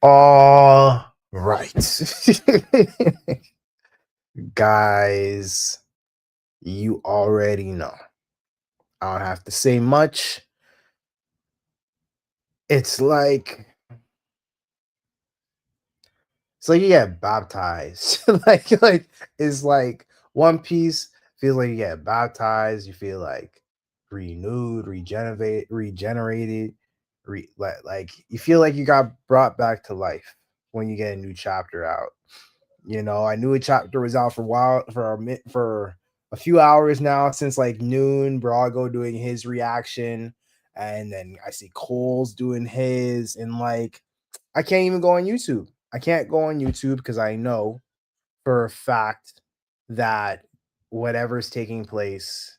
All right. Guys, you already know. I don't have to say much. It's like you get baptized. like it's like One Piece feels like you get baptized, you feel like renewed, regenerated, like you feel like you got brought back to life when you get a new chapter out. I knew a chapter was out for a while, for a few hours now, since like noon. Brago doing his reaction, and then I see Cole's doing his, and like I can't even go on YouTube. I can't go on YouTube because I know for a fact that whatever's taking place,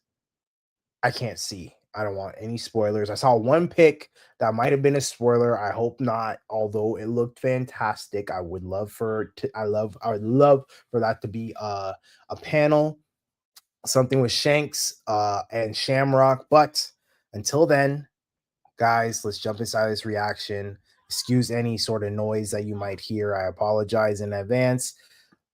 I can't see. I don't want any spoilers. I saw one pick that might have been a spoiler. I hope not. Although it looked fantastic, I would love for to, I would love for that to be a panel, something with Shanks and Shamrock. But until then, guys, let's jump inside this reaction. Excuse any sort of noise that you might hear. I apologize in advance.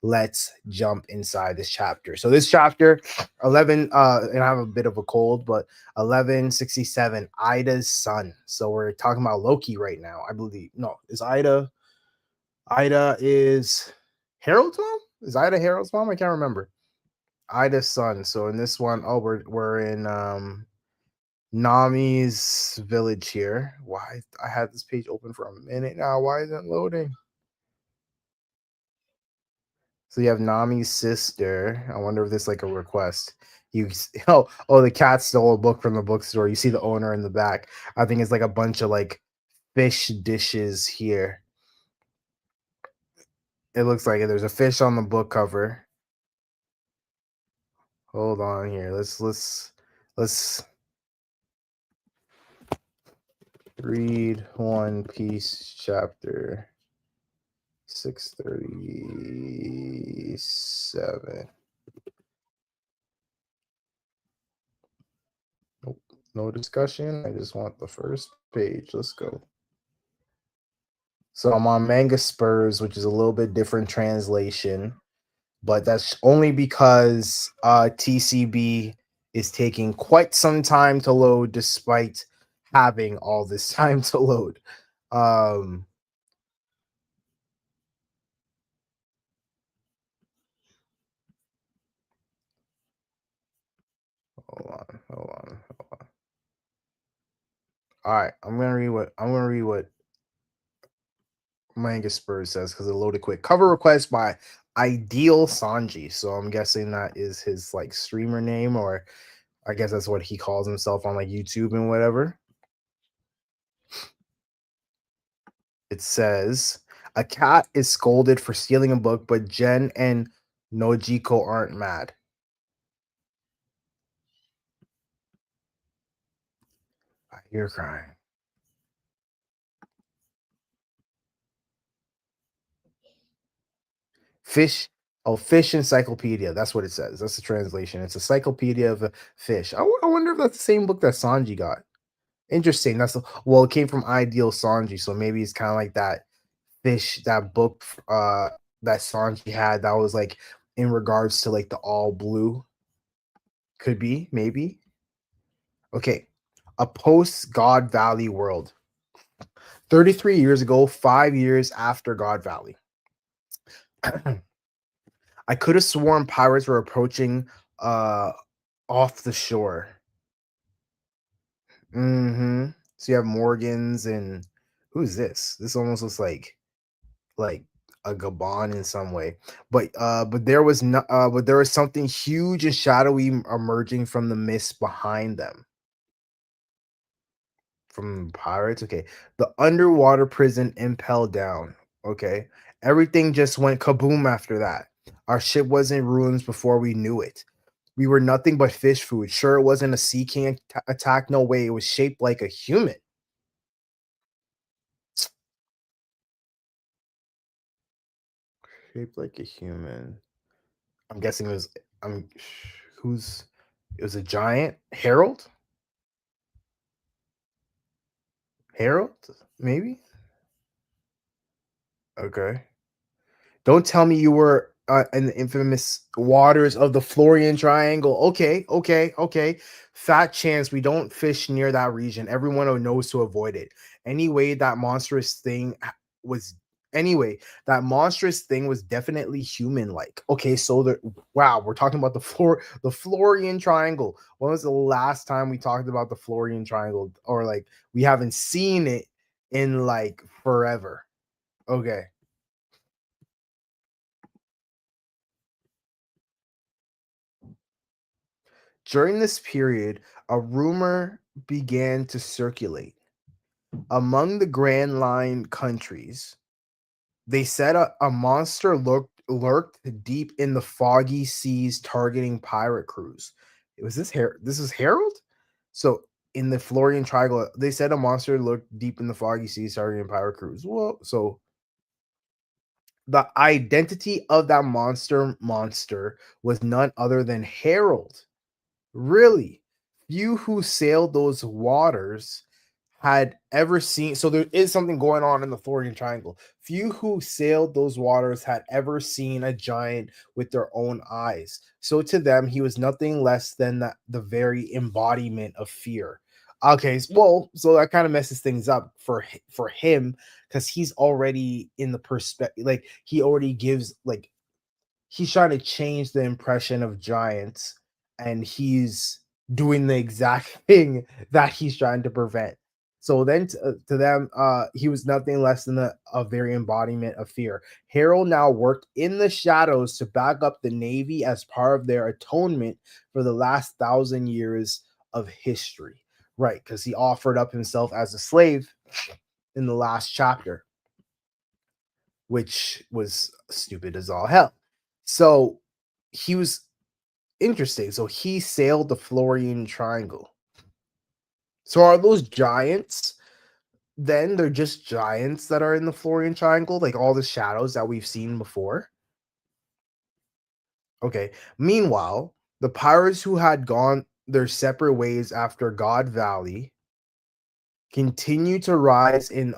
Let's jump inside this chapter. So this chapter 11, and I have a bit of a cold, but 1167, Ida's son. So we're talking about Loki right now, I believe. No, is Ida is Harold's mom? Is Ida Harold's mom? I can't remember. Ida's son. So in this one, oh, we're in Nami's village here. Why I had this page open for a minute now? Why isn't it loading? So you have Nami's sister. I wonder if this is like a request. You the cat stole a book from the bookstore. You see the owner in the back. I think it's like a bunch of like fish dishes here. It looks like it. There's a fish on the book cover. Hold on here. Let's read One Piece chapter 637. Nope, no discussion. I just want the first page. Let's go. So I'm on Manga Spurs, which is a little bit different translation, but that's only because TCB is taking quite some time to load, despite having all this time to load. Um, hold on. All right, I'm gonna read what Manga Spurs says because it loaded quick. Cover request by Ideal Sanji. So I'm guessing that is his like streamer name, or I guess that's what he calls himself on like YouTube and whatever. It says a cat is scolded for stealing a book, but Jen and Nojiko aren't mad. You're crying. Fish. Oh, fish encyclopedia. That's what it says. That's the translation. It's a encyclopedia of a fish. I wonder if that's the same book that Sanji got. Interesting. Well, it came from Ideal Sanji, so maybe it's kind of like that fish, that book that Sanji had that was like in regards to like the all blue. Could be, maybe. Okay. A post God Valley world. 33 years ago, 5 years after God Valley. I could have sworn pirates were approaching off the shore. So you have Morgans and who's this? This almost looks like a Gabon in some way. But there was no but there was something huge and shadowy emerging from the mist behind them. From pirates, okay. The underwater prison impelled down. Okay. Everything just went kaboom after that. Our ship was in ruins before we knew it. We were nothing but fish food. Sure, it wasn't a sea king attack. No way. It was shaped like a human. Shaped like a human. I'm guessing it was. I'm. Who's? It was a giant. Harold. Harold. Maybe. Okay. Don't tell me you were in the infamous waters of the Florian Triangle. Okay, okay, okay. Fat chance we don't fish near that region. Everyone knows to avoid it. Anyway, that monstrous thing was anyway, that monstrous thing was definitely human-like. Okay, so the wow, we're talking about the Florian Triangle. When was the last time we talked about the Florian Triangle? Or like we haven't seen it in like forever. Okay. During this period, a rumor began to circulate among the Grand Line countries. They said a monster lurked deep in the foggy seas, targeting pirate crews. Was this This is Harold? So in the Florian Triangle, they said a monster lurked deep in the foggy seas, targeting pirate crews. Well, so the identity of that monster was none other than Harold. Really? Few who sailed those waters had ever seen, so there is something going on in the Florian Triangle. Few who sailed those waters had ever seen a giant with their own eyes. So to them, he was nothing less than the very embodiment of fear. Okay, well, so that kind of messes things up for him because he's already in the perspective, like he already gives like he's trying to change the impression of giants, and he's doing the exact thing that he's trying to prevent. So then to them, he was nothing less than a very embodiment of fear. Harold now worked in the shadows to back up the Navy as part of their atonement for the last 1,000 years of history. Right, because he offered up himself as a slave in the last chapter, which was stupid as all hell. So he was interesting. So he sailed the Florian Triangle. So are those giants? Then they're just giants that are in the Florian Triangle, like all the shadows that we've seen before. Okay. Meanwhile, the pirates who had gone their separate ways after God Valley continue to rise in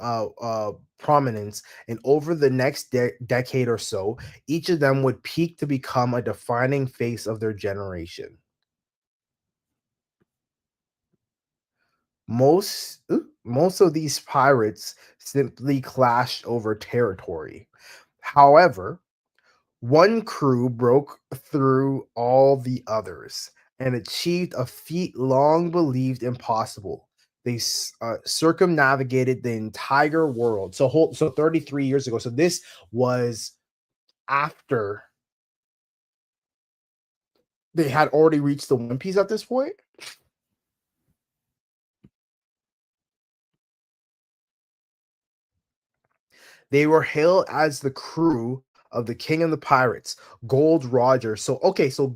prominence, and over the next decade or so, each of them would peak to become a defining face of their generation. Most of these pirates simply clashed over territory. However, one crew broke through all the others and achieved a feat long believed impossible. They circumnavigated the entire world. So 33 years ago. So this was after they had already reached the One Piece at this point. They were hailed as the crew of the King of the Pirates, Gold Roger. So okay, so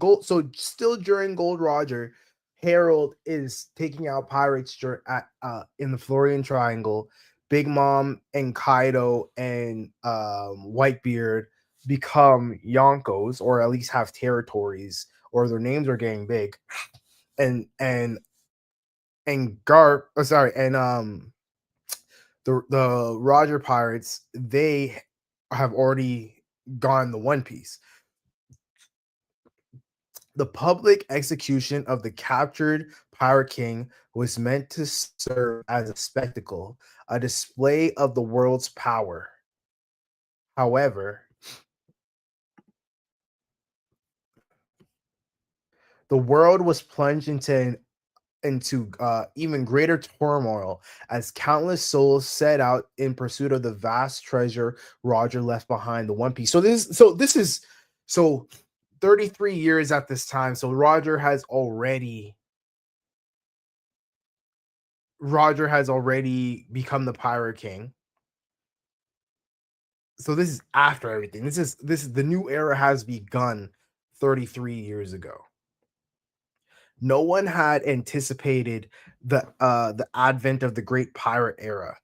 still during Gold Roger, Harold is taking out pirates in the Florian Triangle. Big Mom and Kaido and Whitebeard become Yonkos, or at least have territories, or their names are getting big. And Garp, oh, sorry, and the Roger Pirates, they have already gone the One Piece. The public execution of the captured Pirate King was meant to serve as a spectacle, a display of the world's power. However, the world was plunged into even greater turmoil as countless souls set out in pursuit of the vast treasure Roger left behind, the One Piece. So 33 years at this time. So Roger has already become the Pirate King. So this is after everything. This is the new era has begun 33 years ago. No one had anticipated the advent of the great pirate era.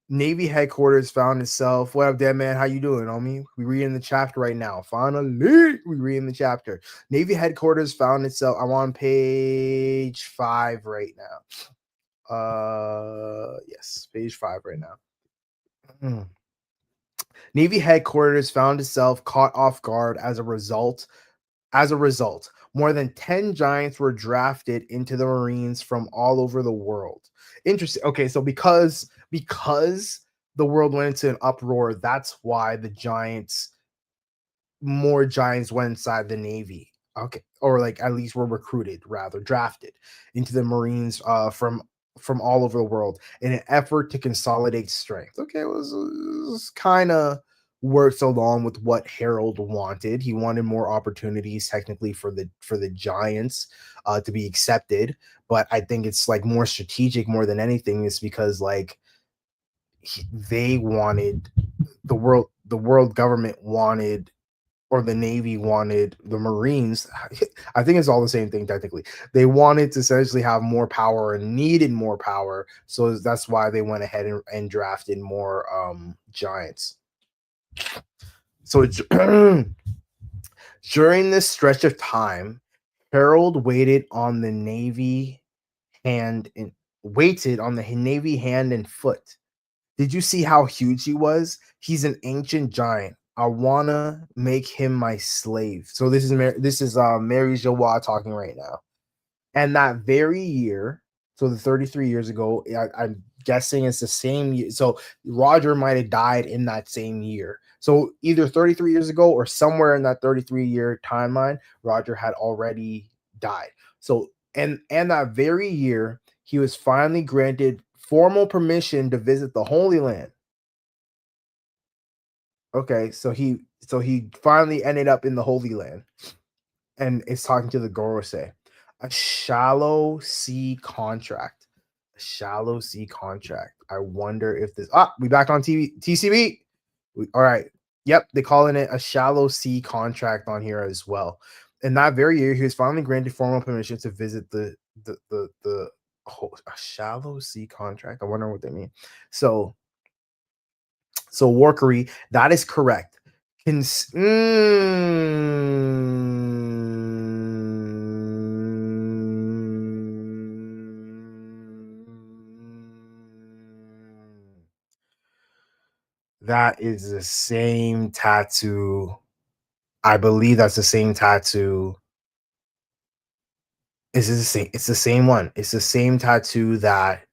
Navy headquarters found itself. What up, dead man? How you doing, homie? We reading the chapter right now. Finally, we reading the chapter. Navy headquarters found itself. I'm on page 5 right now. Yes, page 5 right now. Navy headquarters found itself caught off guard as a result. More than 10 giants were drafted into the Marines from all over the world. Interesting. Okay, so because the world went into an uproar, that's why more giants went inside the Navy. Okay, or like at least were recruited, rather drafted into the Marines from all over the world in an effort to consolidate strength. Okay, it was kind of works along with what Harold wanted. He wanted more opportunities technically for the giants to be accepted, but I think it's like more strategic more than anything is because like they wanted the world government wanted or the Navy wanted the Marines. I think it's all the same thing technically. They wanted to essentially have more power and needed more power, so that's why they went ahead and drafted more giants. So during this stretch of time, Harold hand and waited on the Navy hand and foot. Did you see how huge he was? He's an ancient giant. I wanna make him my slave. So this is Mary Joa talking right now. And that very year, so the 33 years ago, I'm guessing it's the same year. So Roger might have died in that same year. So either 33 years ago or somewhere in that 33-year timeline, Roger had already died. So and that very year, he was finally granted formal permission to visit the Holy Land. Okay, so he finally ended up in the Holy Land and is talking to the Gorosei. A shallow sea contract. A shallow sea contract. I wonder if this. We back on TV TCB. All right. Yep, they calling it a shallow sea contract on here as well. In that very year, he was finally granted formal permission to visit a shallow sea contract. I wonder what they mean. So Workery, that is correct. Cons- that is the same tattoo. I believe that's the same tattoo. Is it the same? It's the same one. It's the same tattoo that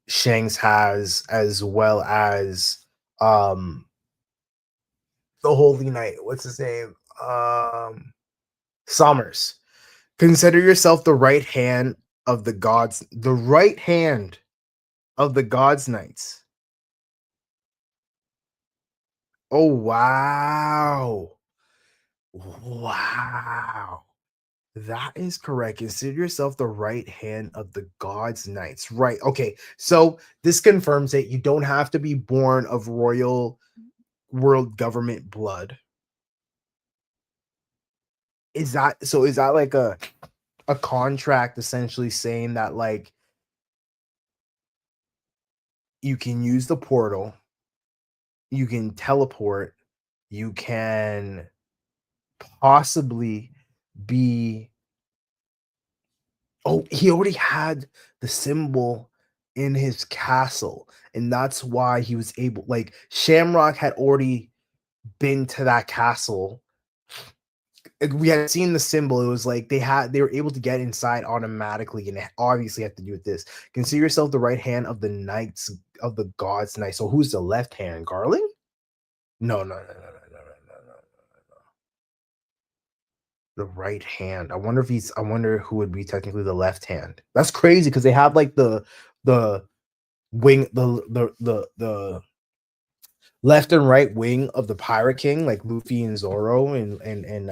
Shanks has, as well as the Holy Knight. What's his name? Summers. Consider yourself the right hand of the gods, the right hand of the gods' knights. Oh wow. Wow. That is correct. Consider yourself the right hand of the gods' knights. Right. Okay. So this confirms it. You don't have to be born of royal world government blood. Is that like a contract essentially saying that like you can use the portal, you can teleport, you can possibly be oh, he already had the symbol in his castle, and that's why he was able like Shamrock had already been to that castle. We had seen the symbol. It was like they were able to get inside automatically, and it obviously had to do with this. Consider yourself the right hand of the knights of the gods knight. So who's the left hand? Garland? No, no, no, no, no, no, no, no, no. The right hand. I wonder who would be technically the left hand. That's crazy because they have like the wing the left and right wing of the Pirate King, like Luffy and Zoro and and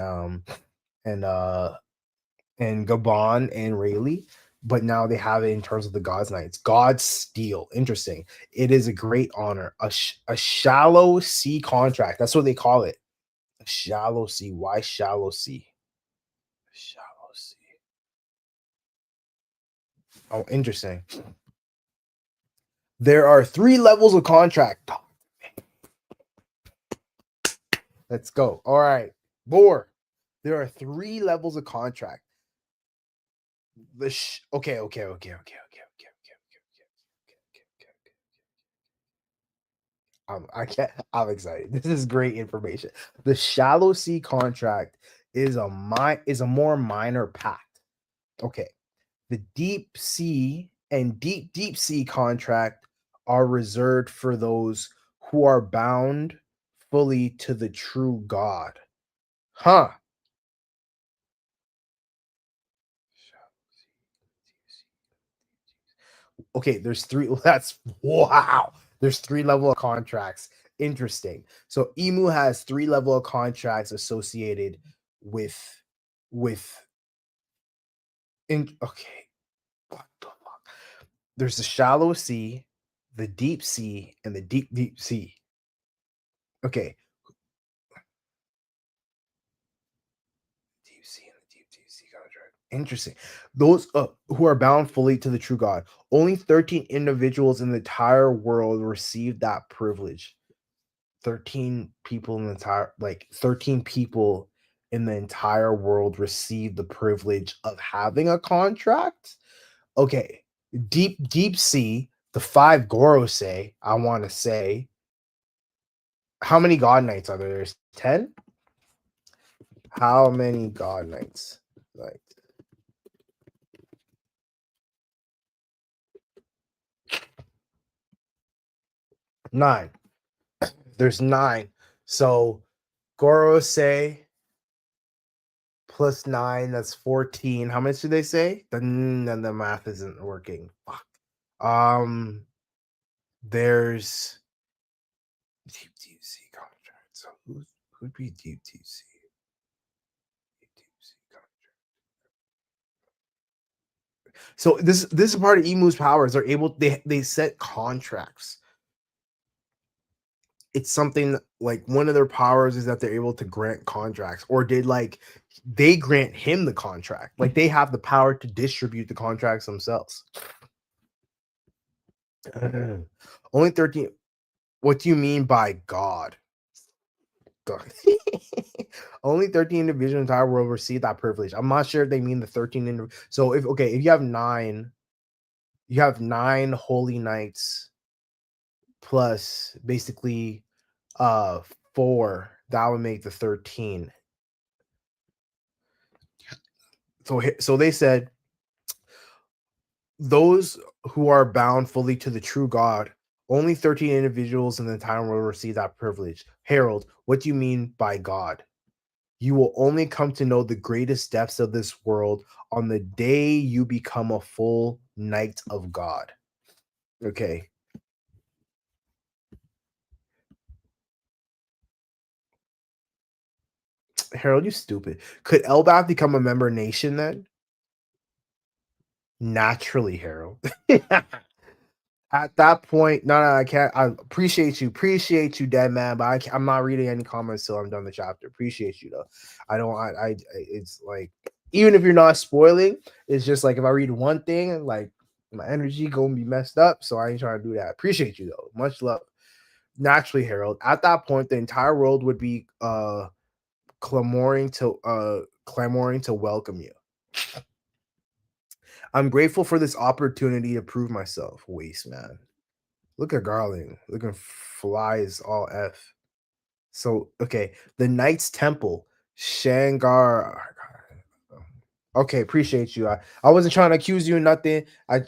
Gabon and Rayleigh. But now they have it in terms of the God's Knights. God's Steel. Interesting. It is a great honor. A shallow sea contract. That's what they call it. A shallow sea. Why shallow sea? Shallow sea. Oh, interesting. There are 3 levels of contract. Let's go. All right. More. There are 3 levels of contract. Okay. I can't. I'm excited. This is great information. The shallow sea contract is a more minor pact. Okay. The deep sea and deep sea contract are reserved for those who are bound fully to the true God. Huh. Okay, there's three. That's wow. There's three level of contracts. Interesting. So Emu has three level of contracts associated with with in okay. What the fuck? There's the shallow sea, the deep sea, and the deep sea. Okay, deep sea and the deep sea contract. Interesting. Those who are bound fully to the true God. Only 13 individuals in the entire world receive that privilege. 13 people in the entire 13 people in the entire world receive the privilege of having a contract. Okay. Deep sea, the five Gorosei, I want to say. How many God Knights are there? There's 10? How many God Knights? Like nine. There's nine. So Gorosei plus nine, that's 14. How much did they say? Then the math isn't working. Fuck. There's deep sea contract. So who'd be deep sea? Deep sea contract. So this is part of Emu's powers. They're able they set contracts. It's something like one of their powers is that they're able to grant contracts, or did like they grant him the contract? Like they have the power to distribute the contracts themselves. Only 13. What do you mean by God? God. Only 13 individuals in the entire world receive that privilege. I'm not sure if they mean the 13 so if you have nine holy knights plus basically uh four, that would make the 13. So they said those who are bound fully to the true God, only 13 individuals in the entire world receive that privilege. Harold, what do you mean by God? You will only come to know the greatest depths of this world on the day you become a full knight of God. Okay. Harold, you stupid. Could elbaf become a member nation then? Naturally, Harold. At that point, no, I can't. I appreciate you, dead man. But I'm not reading any comments till I'm done the chapter. Appreciate you though. I don't. It's like even if you're not spoiling, it's just like if I read one thing, like my energy gonna be messed up. So I ain't trying to do that. Appreciate you though. Much love. Naturally, Harold. At that point, the entire world would be clamoring to welcome you. I'm grateful for this opportunity to prove myself. Waste man. Look at Garland. Looking flies all F. So okay, the Knights Temple, Shangar. Okay, appreciate you. I wasn't trying to accuse you of nothing. I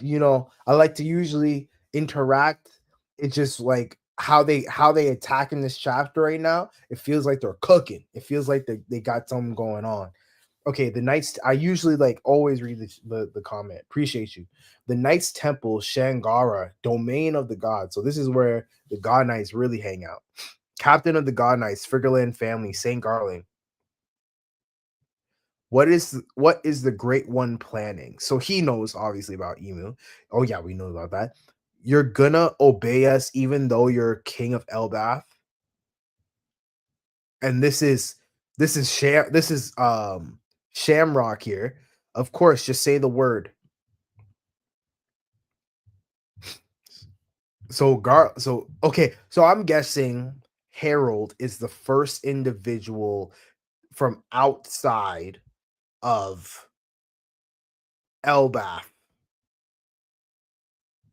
like to usually interact. It's just like how they attack in this chapter right now. It feels like they're cooking. It feels like they got something going on. Okay, the Knights. I usually like always read the comment. Appreciate you. The Knights Temple, Shangara, domain of the gods. So this is where the God Knights really hang out. Captain of the God Knights, Friggerland family, Saint Garland. What is the Great One planning? So he knows obviously about Emu. Oh yeah, we know about that. You're gonna obey us even though you're king of Elbaf. And this is Shamrock here. Of course, just say the word. So okay, so I'm guessing Harold is the first individual from outside of Elbaf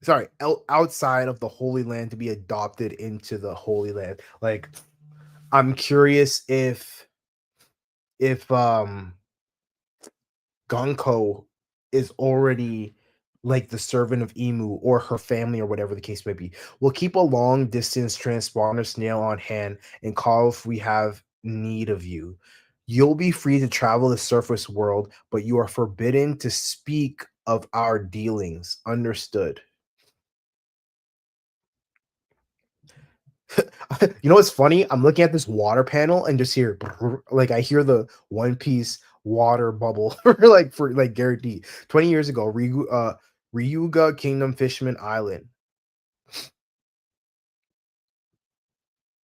Sorry, outside of the Holy Land to be adopted into the Holy Land. Like, I'm curious if Gonko is already like the servant of Emu or her family or whatever the case may be. We'll keep a long distance transponder snail on hand and call if we have need of you. You'll be free to travel the surface world, but you are forbidden to speak of our dealings. Understood. You know what's funny? I'm looking at this water panel and just hear like I hear the One Piece water bubble for like guaranteed. 20 years ago, Ryuga Kingdom Fishman Island.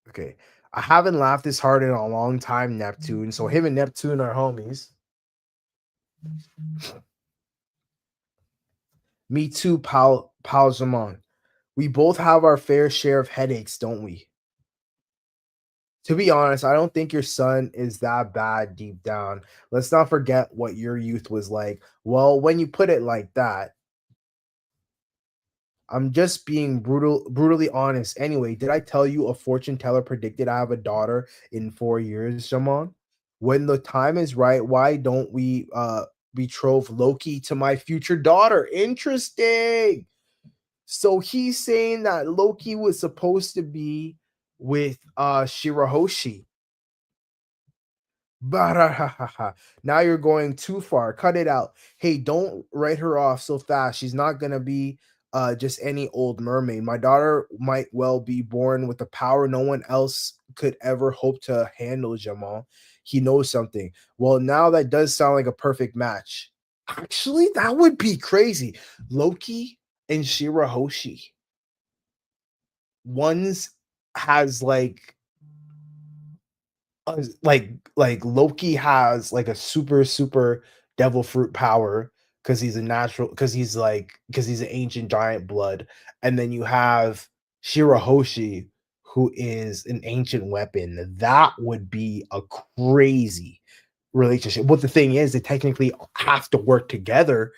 Okay. I haven't laughed this hard in a long time, Neptune. So him and Neptune are homies. Me too, pal Zaman. We both have our fair share of headaches, don't we? To be honest, I don't think your son is that bad deep down. Let's not forget what your youth was like. Well, when you put it like that, I'm just being brutally honest. Anyway, did I tell you a fortune teller predicted I have a daughter in 4 years, Shaman? When the time is right, why don't we betroth Loki to my future daughter? Interesting. So he's saying that Loki was supposed to be with Shirahoshi. Barahaha. Now you're going too far. Cut it out. Hey, don't write her off so fast. She's not gonna be just any old mermaid. My daughter might well be born with a power no one else could ever hope to handle, Jamal. He knows something. Well, now that does sound like a perfect match. Actually, that would be crazy. Loki and Shirahoshi. One's has like Loki has like a super devil fruit power because he's a natural because he's an ancient giant blood, and then you have Shirahoshi who is an ancient weapon. That would be a crazy relationship. But the thing is, they technically have to work together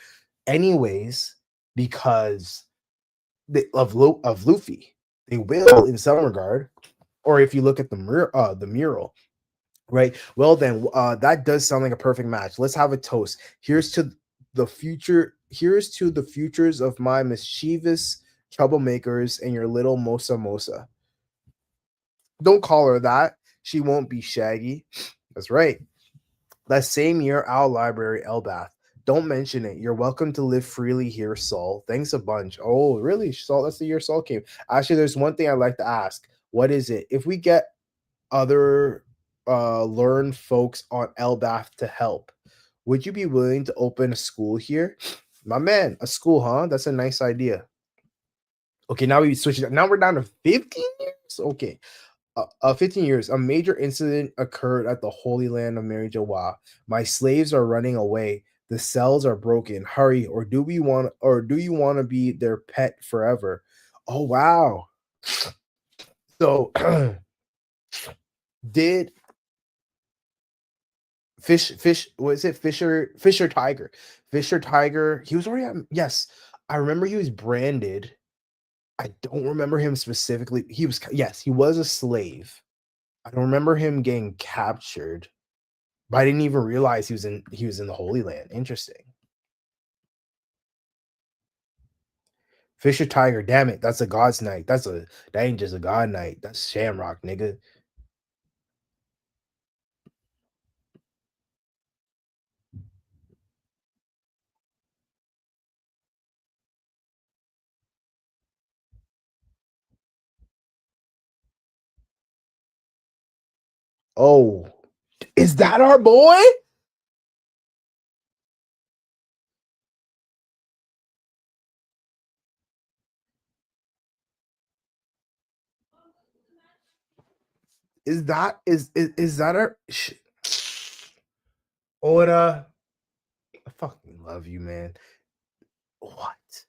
anyways because of Luffy. They will in some regard, or if you look at the mural, right? Well, then that does sound like a perfect match. Let's have a toast. Here's to the future. Here's to the futures of my mischievous troublemakers and your little Mosa Mosa. Don't call her that. She won't be Shaggy. That's right. That same year, our library, elbaf. Don't mention it. You're welcome to live freely here, Saul. Thanks a bunch. Oh, really, Saul? That's the year Saul came. Actually, there's one thing I'd like to ask. What is it? If we get other learn folks on elbaf to help, would you be willing to open a school here? My man, a school, huh? That's a nice idea. Okay, now we switch it. Now we're down to 15 years. Okay. 15 years. A major incident occurred at the Holy Land of Mary Jawa. My slaves are running away. The cells are broken. Hurry, or do you want to be their pet forever? Oh wow. So did Fish was it Fisher Tiger? Fisher Tiger, he was already yes. I remember he was branded. I don't remember him specifically. He was yes, he was a slave. I don't remember him getting captured, but I didn't even realize he was in the Holy Land. Interesting. Fisher Tiger, damn it, that's a God's night. That ain't just a God night. That's Shamrock, nigga. Oh, is that our boy? Is that our Ora? I fucking love you, man. What?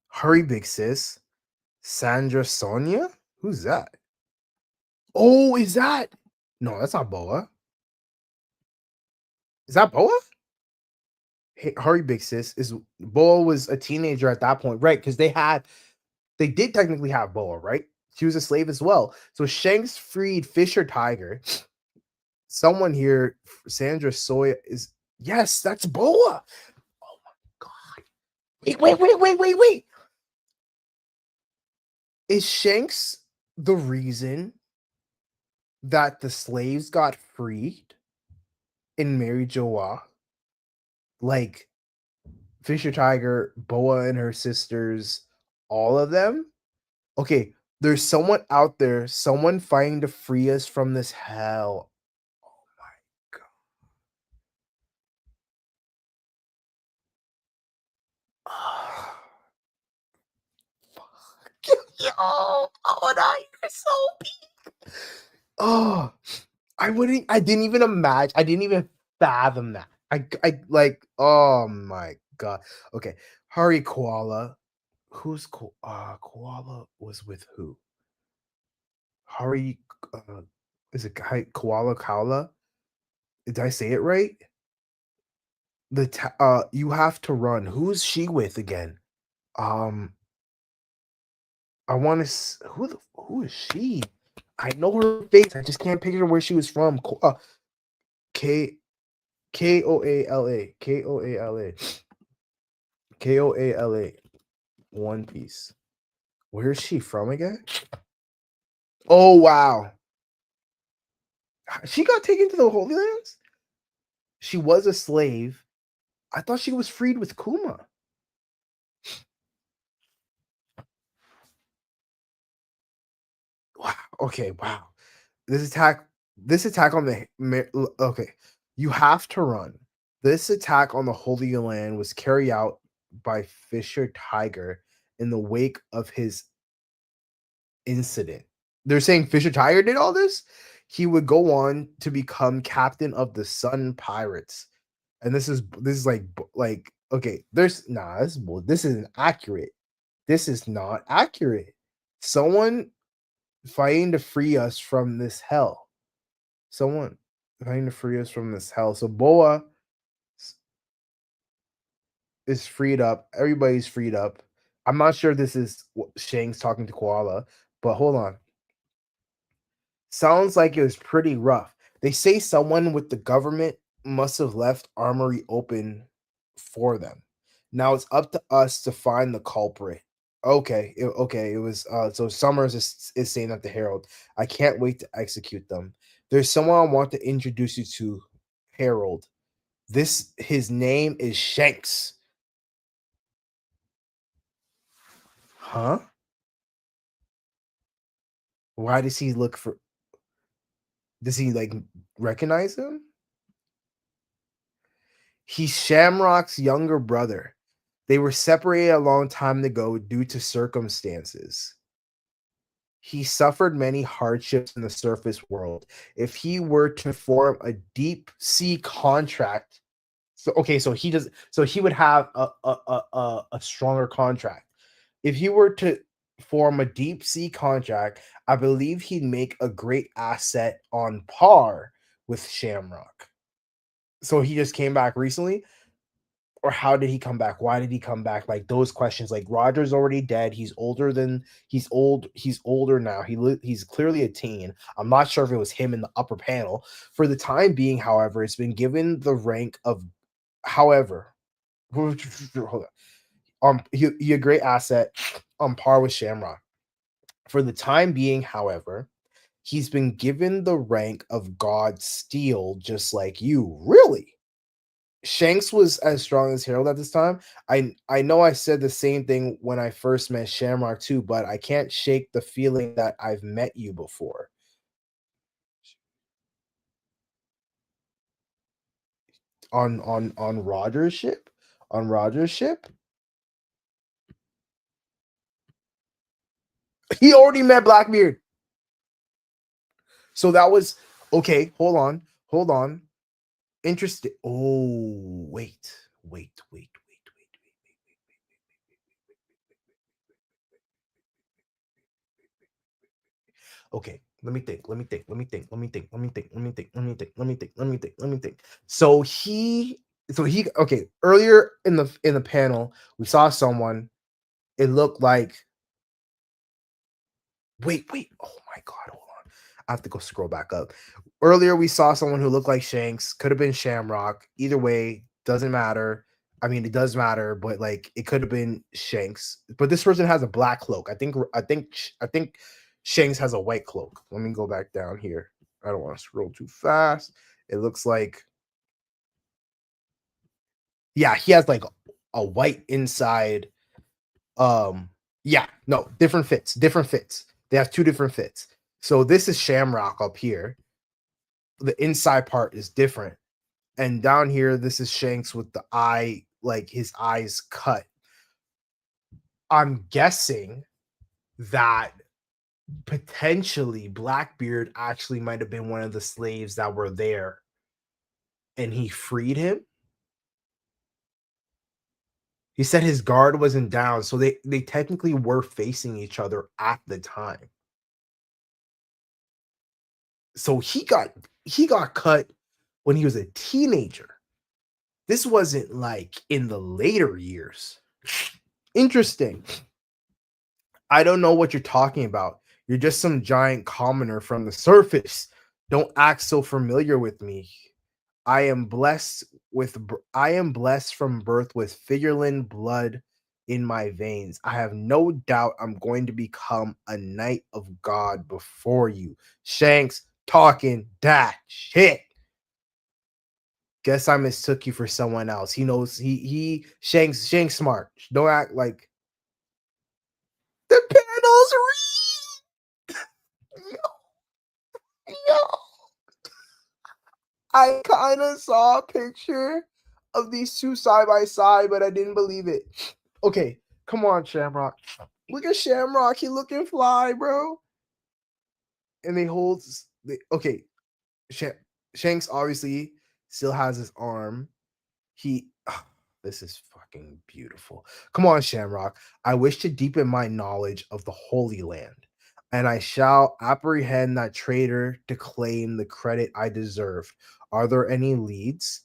Hurry, big sis. Sandra Sonia? Who's that? Oh, is that? No, that's not Boa. Is that Boa? Hurry, big sis. Is Boa was a teenager at that point, right? Because they did technically have Boa, right? She was a slave as well. So Shanks freed Fisher Tiger. Someone here, Sandra Soya is yes, that's Boa. Oh my god! Wait! Is Shanks the reason that the slaves got freed in Mary Joa? Like Fisher Tiger, Boa and her sisters, all of them? Okay, there's someone out there, someone fighting to free us from this hell. Oh my god. Yo, oh no, you're so peak. Oh, I didn't even imagine, I didn't even fathom that. I like, oh my god. Okay, hurry, Koala. Who's Koala was with who? Hurry, uh, is it guy Koala Kala? Did I say it right? You have to run. Who's she with again? Um, I want to. Who is she? I know her face. I just can't picture where she was from. K Koala Koala One Piece. Where is she from again? Oh wow, she got taken to the Holy Lands. She was a slave. I thought she was freed with Kuma. Wow. Okay. Wow. This attack. This attack on the okay. You have to run. This attack on the Holy Land was carried out by Fisher Tiger in the wake of his incident. They're saying Fisher Tiger did all this. He would go on to become captain of the Sun Pirates, and this is like okay. There's nah. This isn't accurate. This is not accurate. Someone fighting to free us from this hell. Someone fighting to free us from this hell. So Boa is freed up. Everybody's freed up. I'm not sure this is Shanks talking to Koala, but hold on. Sounds like it was pretty rough. They say someone with the government must have left Armory open for them. Now it's up to us to find the culprit. Okay, okay, it was so Summers is saying that the Herald. I can't wait to execute them. There's someone I want to introduce you to, Harold. This his name is Shanks. Huh? Why does he look for does he like recognize him? He's Shamrock's younger brother. They were separated a long time ago due to circumstances. He suffered many hardships in the surface world. If he were to form a deep sea contract, so okay, so he does, so he would have a stronger contract. If he were to form a deep sea contract, I believe he'd make a great asset on par with Shamrock. So he just came back recently, or how did he come back? Why did he come back? Like those questions. Like Roger's already dead. He's old. He's older now. He's clearly a teen. I'm not sure if it was him in the upper panel. For the time being, however, it's been given the rank of. However, hold on. He a great asset on par with Shamrock. For the time being, however, he's been given the rank of God Steel, just like you. Really? Shanks was as strong as Harold at this time. I know I said the same thing when I first met Shamrock too, but I can't shake the feeling that I've met you before. On Roger's ship? On Roger's ship? He already met Blackbeard. So that was okay. Hold on. Interesting. Oh, wait. Okay, let me think. So So he okay, earlier in the panel, we saw someone, it looked like wait, oh my god, hold on. I have to go scroll back up. Earlier, we saw someone who looked like Shanks, could have been Shamrock. Either way, doesn't matter. I mean, it does matter, but like it could have been Shanks. But this person has a black cloak. I think Shanks has a white cloak. Let me go back down here. I don't want to scroll too fast. It looks like yeah, he has like a white inside. Yeah, no, different fits. They have two different fits. So this is Shamrock up here. The inside part is different. And down here, this is Shanks with the eye, like his eyes cut. I'm guessing that potentially Blackbeard actually might have been one of the slaves that were there and he freed him. He said his guard wasn't down, so they technically were facing each other at the time. So he got cut when he was a teenager. This wasn't like in the later years. Interesting. I don't know what you're talking about. You're just some giant commoner from the surface. Don't act so familiar with me. I am blessed I am blessed from birth with figurine blood in my veins. I have no doubt I'm going to become a knight of God before you. Shanks talking that shit. Guess I mistook you for someone else. He knows he Shanks smart. Don't act like the panels read. Yo, I kind of saw a picture of these two side by side, but I didn't believe it. Okay, come on, Shamrock. Look at Shamrock. He looking fly, bro. And they hold. Okay, Shanks obviously still has his arm. He. This is fucking beautiful. Come on, Shamrock. I wish to deepen my knowledge of the Holy Land, and I shall apprehend that traitor to claim the credit I deserve. Are there any leads?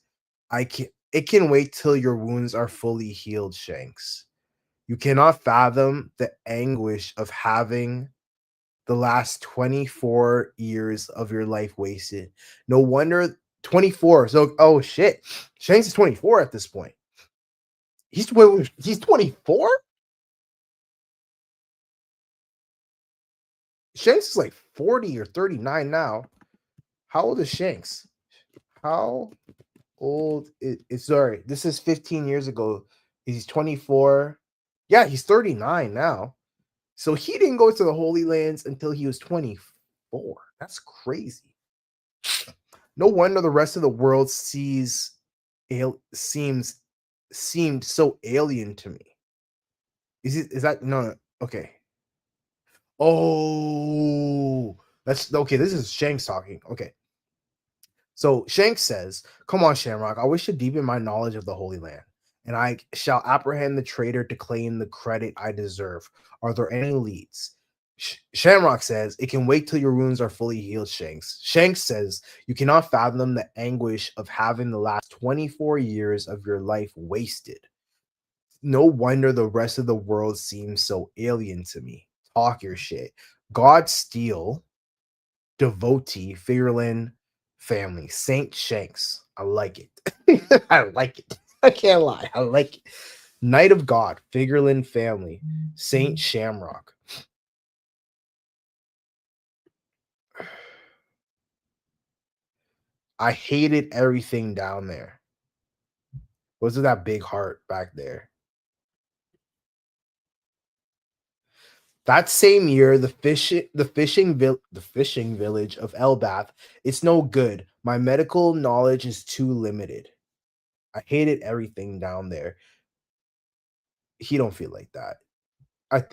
I can. It can wait till your wounds are fully healed, Shanks. You cannot fathom the anguish of having the last 24 years of your life wasted. No wonder 24. So, oh shit. Shanks is 24 at this point. He's 24? Shanks is like 40 or 39 now. How old is Shanks? How old is sorry, this is 15 years ago. He's 24. Yeah, he's 39 now. So he didn't go to the Holy Lands until he was 24. That's crazy. No wonder the rest of the world seems seemed so alien to me. Is that no, okay. Oh, that's okay. This is Shanks talking. Okay. So Shanks says, "Come on, Shamrock. I wish to deepen my knowledge of the Holy Land, and I shall apprehend the traitor to claim the credit I deserve. Are there any leads?" Shamrock says, "It can wait till your wounds are fully healed, Shanks." Shanks says, "You cannot fathom the anguish of having the last 24 years of your life wasted. No wonder the rest of the world seems so alien to me. Talk your shit. God Steel, devotee, Figurlin family, Saint Shanks. I like it. I like it. I can't lie. I like it. Knight of God, Figurlin family, Saint Shamrock. I hated everything down there. Was it that big heart back there? That same year, the fishing village of Elbaf, it's no good. My medical knowledge is too limited. I hated everything down there. He don't feel like that.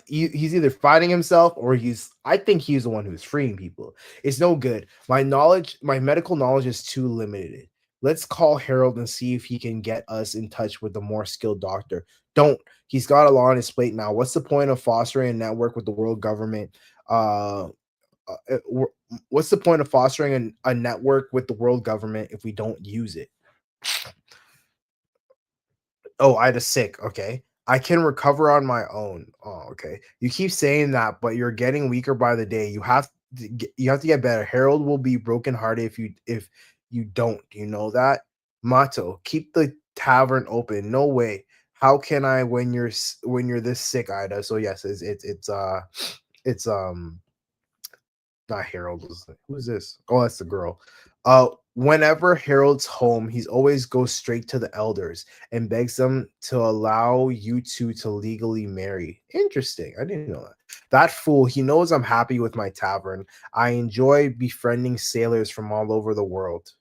He's either fighting himself or I think he's the one who's freeing people. It's no good. My medical knowledge is too limited. Let's call Harold and see if he can get us in touch with a more skilled doctor. Don't. He's got a lot on his plate now. What's the point of fostering a network with the world government? Uh, what's the point of fostering a network with the world government if we don't use it? Oh, I had a sick. Okay. I can recover on my own. Oh, okay. You keep saying that, but you're getting weaker by the day. You have to get better. Harold will be brokenhearted if you don't. Do you know that? Mato, keep the tavern open. No way. How can I when when you're this sick, Ida? So yes, it's not Harold. Who's this? Oh, that's the girl. Whenever Harold's home, he's always goes straight to the elders and begs them to allow you two to legally marry. Interesting. I didn't know that. That fool, he knows I'm happy with my tavern. I enjoy befriending sailors from all over the world.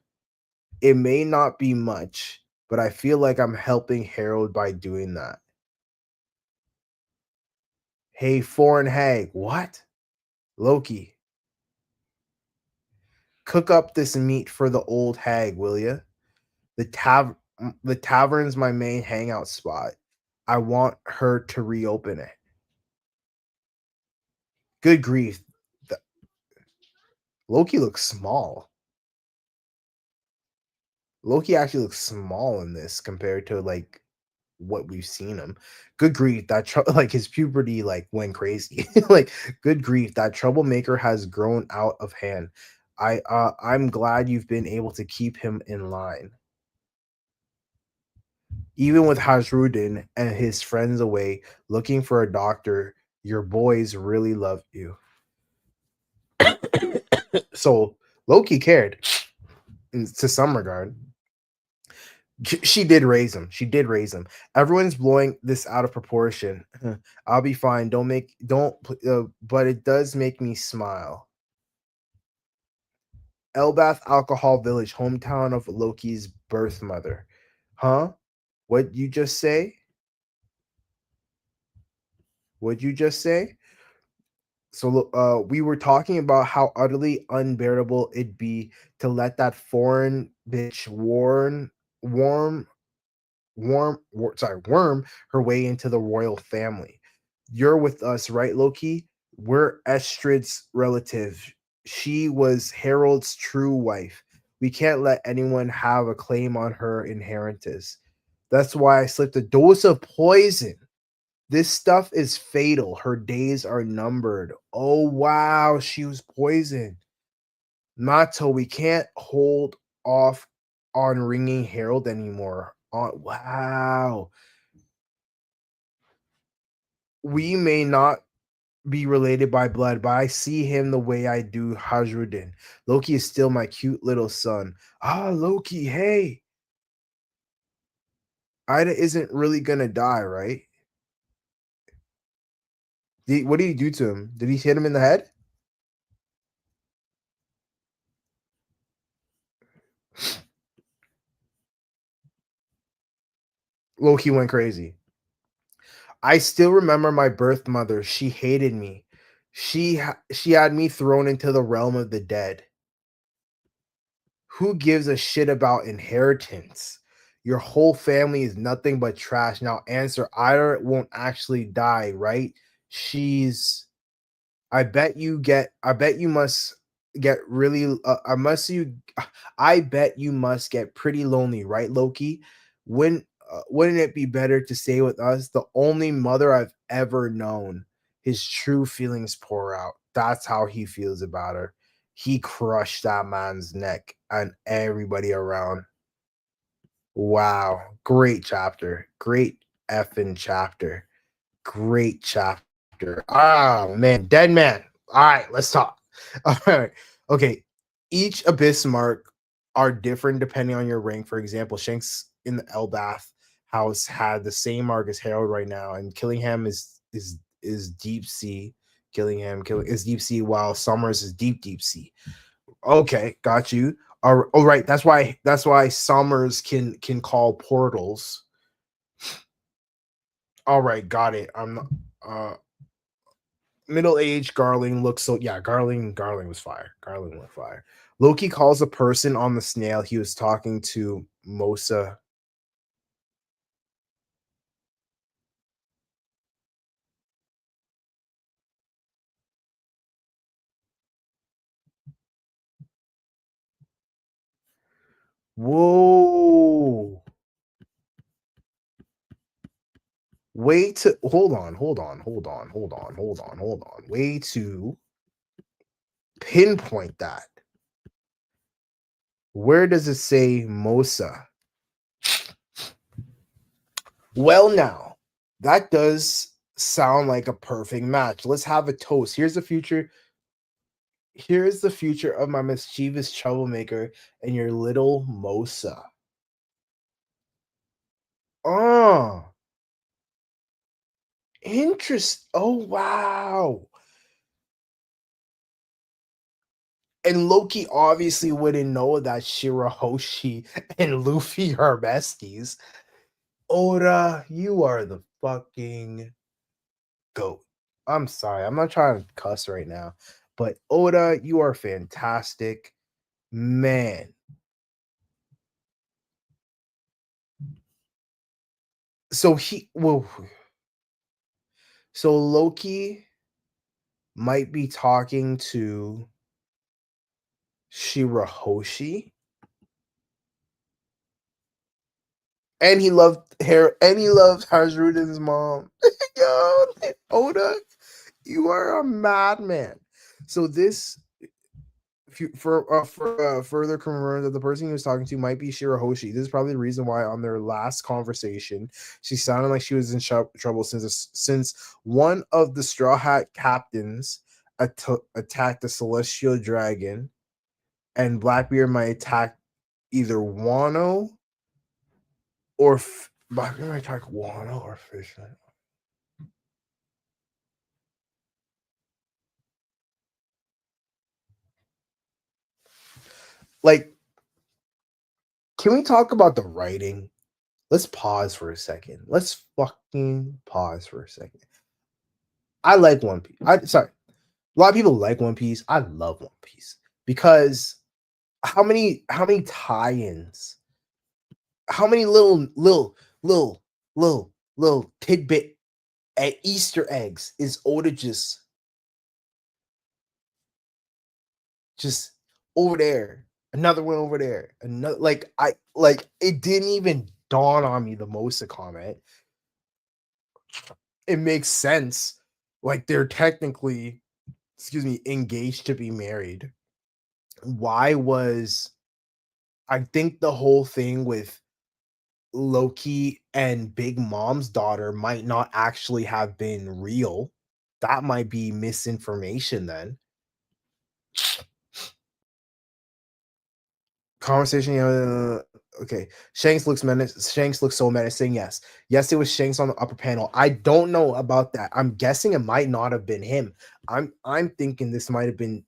It may not be much, but I feel like I'm helping Harold by doing that. Hey, foreign hag, what? Loki, cook up this meat for the old hag, will ya? The tavern's my main hangout spot. I want her to reopen it. Good grief. The, Loki looks small. Loki actually looks small in this compared to like what we've seen him. Good grief, like his puberty like went crazy. Like good grief, that troublemaker has grown out of hand. I'm glad you've been able to keep him in line. Even with Hasrudin and his friends away looking for a doctor, your boys really love you. So Loki cared to some regard. She did raise him. She did raise him. Everyone's blowing this out of proportion. I'll be fine. But it does make me smile. Elbath Alcohol Village, hometown of Loki's birth mother. Huh? What you just say? What'd you just say? So we were talking about how utterly unbearable it'd be to let that foreign bitch worm her way into the royal family. You're with us, right, Loki? We're Estrid's relative. She was Harold's true wife. We can't let anyone have a claim on her inheritance. That's why I slipped a dose of poison. This stuff is fatal. Her days are numbered. Oh wow, she was poisoned. Nato, we can't hold off on ringing Harold anymore. Wow. We may not be related by blood, but I see him the way I do Hajrudin. Loki is still my cute little son. Ah, Loki, hey. Ida isn't really gonna die, right? What did he do to him? Did he hit him in the head? Loki went crazy. I still remember my birth mother. She hated me. She had me thrown into the realm of the dead. Who gives a shit about inheritance? Your whole family is nothing but trash. Now answer, Ira won't actually die, right? She's I bet you must get really I bet you must get pretty lonely, right, Loki? Wouldn't it be better to stay with us? The only mother I've ever known. His true feelings pour out. That's how he feels about her. He crushed that man's neck and everybody around. Wow. Great chapter. Great effing chapter. Great chapter. Oh man, dead man. All right, let's talk. All right. Okay. Each abyss mark are different depending on your rank. For example, Shanks in the elbaf house had the same mark as Harold right now, and Killingham is deep sea. Killing is deep sea, while Summers is deep sea. Okay, got you. All right, that's why Summers can call portals. All right, got it. I'm not middle-aged Garling looks so yeah, Garling was fire. Garling was fire. Loki calls the person on the snail he was talking to Mosa. Whoa. way to hold on. Way to pinpoint that. Where does it say Mosa? Well, now that does sound like a perfect match. Let's have a toast. Here's the future. Here's the future of my mischievous troublemaker and your little Mosa. Oh, interest. Oh, wow. And Loki obviously wouldn't know that Shirahoshi and Luffy are besties. Oda, you are the fucking goat. I'm sorry. I'm not trying to cuss right now, but Oda, you are fantastic. Man. So so Loki might be talking to Shirahoshi, and he loves Haruden's mom. Yo, Oda, you are a madman. So this for further confirm that the person he was talking to might be Shirahoshi. This is probably the reason why on their last conversation she sounded like she was in trouble since one of the Straw Hat captains attacked the Celestial Dragon, and Blackbeard might attack either Wano or Blackbeard might attack Wano or Fishman. Like, can we talk about the writing? Let's pause for a second. Let's fucking pause for a second. I like One Piece. Sorry. A lot of people like One Piece. I love One Piece because how many tie-ins, how many little tidbit at Easter eggs is Oda just over there, another one over there, another like it didn't even dawn on me the Mosa comment. It makes sense. Like they're technically, excuse me, engaged to be married. Why was I think the whole thing with Loki and Big Mom's daughter might not actually have been real. That might be misinformation then. Conversation, okay. Shanks looks so menacing. Yes. Yes, it was Shanks on the upper panel. I don't know about that. I'm guessing it might not have been him. I'm thinking this might have been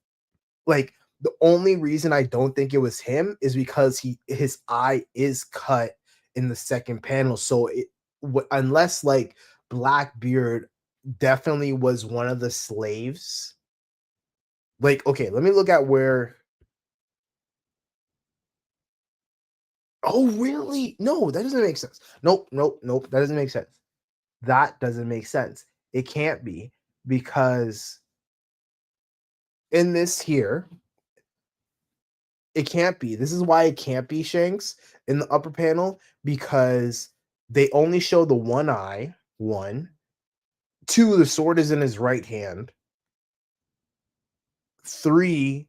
like the only reason I don't think it was him is because his eye is cut in the second panel. So unless like Blackbeard definitely was one of the slaves. Like, okay, let me look at where. Oh, really? No, that doesn't make sense. Nope. That doesn't make sense. That doesn't make sense. It can't be because in this here, it can't be. This is why it can't be Shanks in the upper panel because they only show the one eye. One, two, the sword is in his right hand. Three,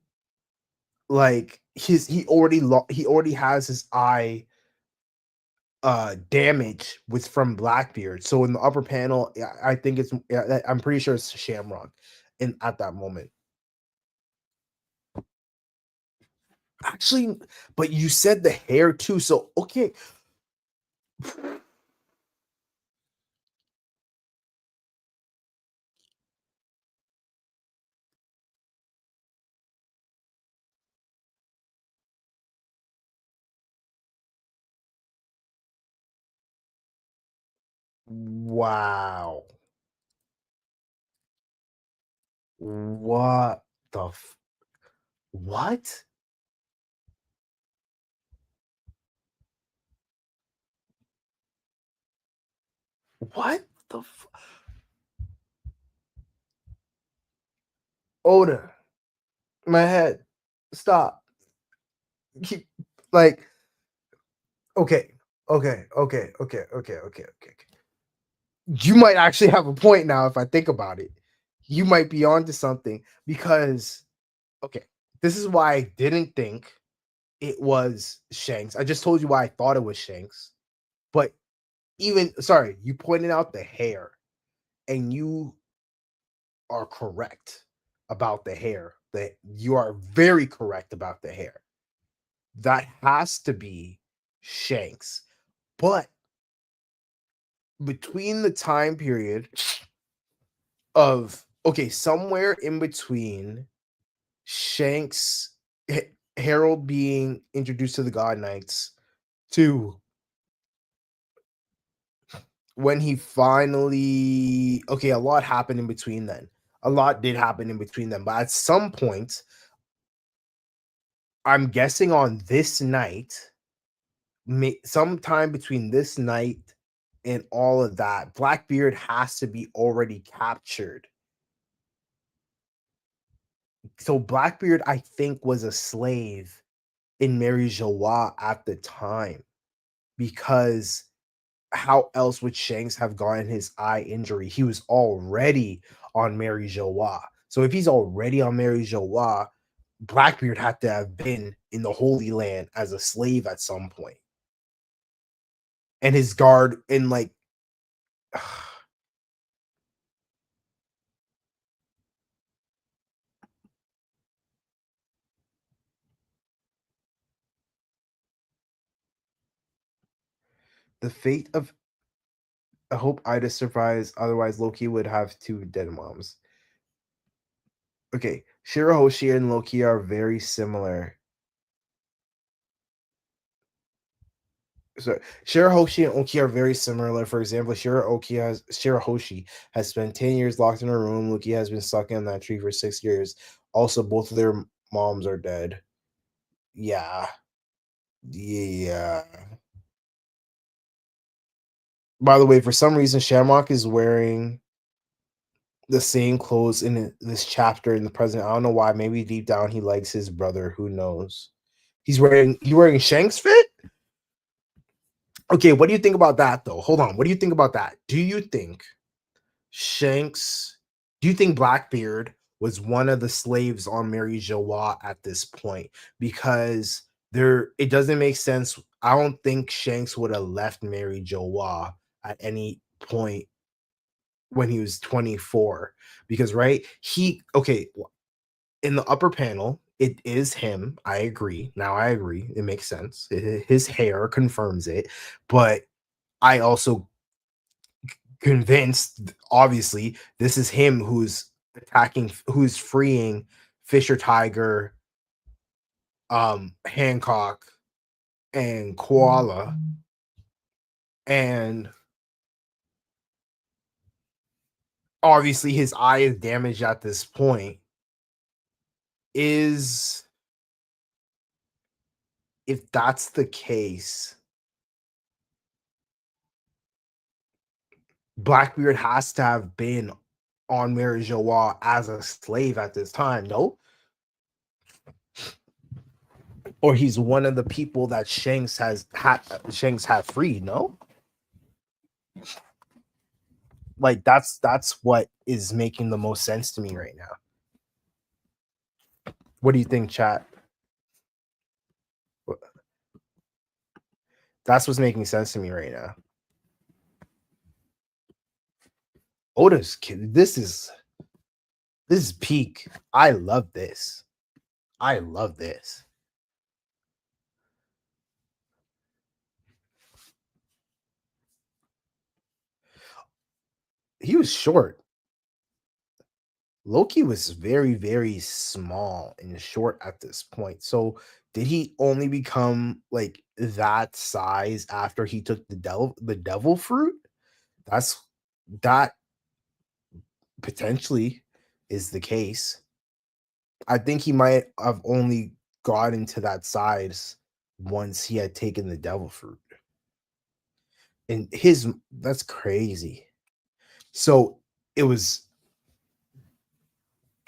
like he already has his eye damage with from Blackbeard. So in the upper panel, I think I'm pretty sure it's Shamrock in at that moment. Actually, but you said the hair too. So okay. Wow. What what? What the Oda, my head. Stop. Keep like okay. Okay. You might actually have a point now if I think about it. You might be onto something because okay, this is why I didn't think it was Shanks. I just told you why I thought it was Shanks. But even sorry, you pointed out the hair, and you are correct about the hair. That you are very correct about the hair. That has to be Shanks. But between the time period of okay, somewhere in between Shanks Harold being introduced to the God Knights to when he finally okay, a lot happened in between then. A lot did happen in between them, but at some point, I'm guessing on this night, sometime between this night and all of that, Blackbeard has to be already captured. So Blackbeard, I think, was a slave in Mary Joie at the time because how else would Shanks have gotten his eye injury? He was already on Mary Joie. So if he's already on Mary Joie, Blackbeard had to have been in the Holy Land as a slave at some point. And his guard in like the fate of I hope Ida survives, otherwise Loki would have two dead moms. Okay, Shirahoshi and Loki are very similar. So Shirahoshi and Oki are very similar. For example, Shirahoshi has spent 10 years locked in a room. Loki has been stuck in that tree for 6 years. Also, both of their moms are dead. Yeah. Yeah. By the way, for some reason, Shamrock is wearing the same clothes in this chapter in the present. I don't know why. Maybe deep down he likes his brother. Who knows? He's wearing Shanks fit? Okay, what do you think about that though? Hold on. What do you think about that? Shanks, do you think Blackbeard was one of the slaves on Mary Joie at this point? Because it doesn't make sense. I don't think Shanks would have left Mary Joie at any point when he was 24. Because right, in the upper panel, it is him. I agree. Now I agree. It makes sense. His hair confirms it. But I also convinced, obviously, this is him who's freeing Fisher Tiger, Hancock, and Koala. And obviously his eye is damaged at this point. Is If that's the case, Blackbeard has to have been on Mary Joie as a slave at this time, no? Or he's one of the people that Shanks had freed, no? Like that's what is making the most sense to me right now. What do you think, chat? That's what's making sense to me right now. Oda's kid. This is peak. I love this. I love this. He was short. Loki was very, very small and short at this point. So did he only become like that size after he took the devil fruit? That's that potentially is the case. I think he might have only gotten to that size once he had taken the devil fruit. And that's crazy. So it was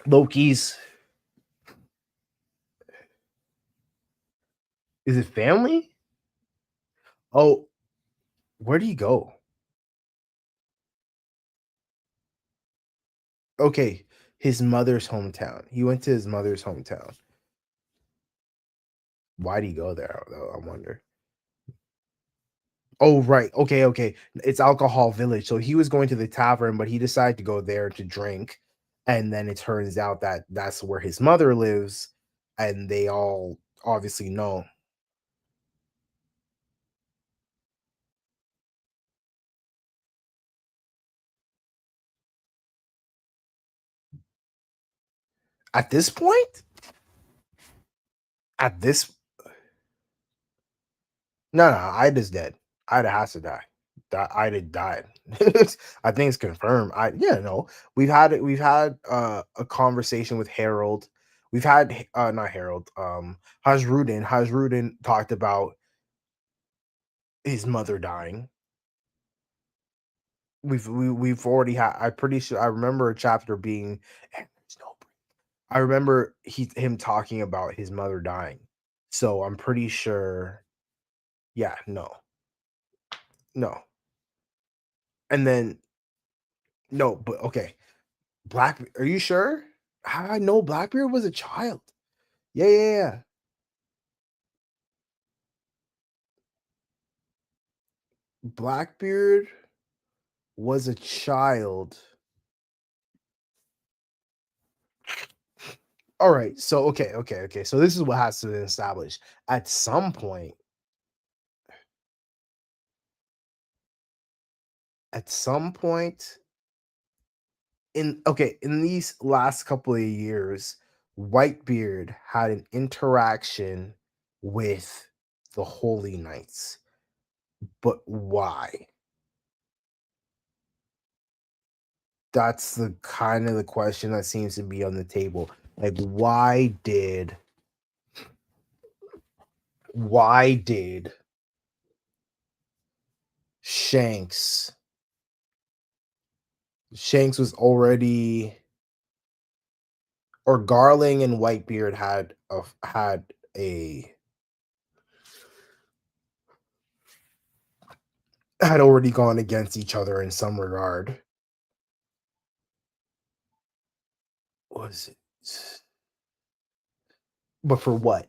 Loki's is it family? Oh, where would he go? Okay, his mother's hometown. He went to his mother's hometown. Why'd he go there though? I wonder. Oh, right. Okay, okay. It's Alcohol Village. So he was going to the tavern, but he decided to go there to drink. And then it turns out that that's where his mother lives, and they all obviously know. At this point, at this no, no, Ida is dead. Ida has to die. Ida died. I think it's confirmed. Yeah, no. We've had a conversation with Harold. We've had not Harold, Hajrudin. Hajrudin talked about his mother dying. We've already had. I'm pretty sure. I remember a chapter being. And there's no. I remember him talking about his mother dying. So I'm pretty sure. Yeah. No. No. And then no. But okay. Black. Are you sure? How I know Blackbeard was a child? Yeah. Yeah. Yeah. Blackbeard was a child. All right. So okay. Okay. Okay. So this is what has to be established. At some point. At some point in these last couple of years, Whitebeard had an interaction with the Holy Knights, but why? That's the kind of the question that seems to be on the table. Like, why did Shanks? Shanks was already, or Garling and Whitebeard a had already gone against each other in some regard. Was it? But for what?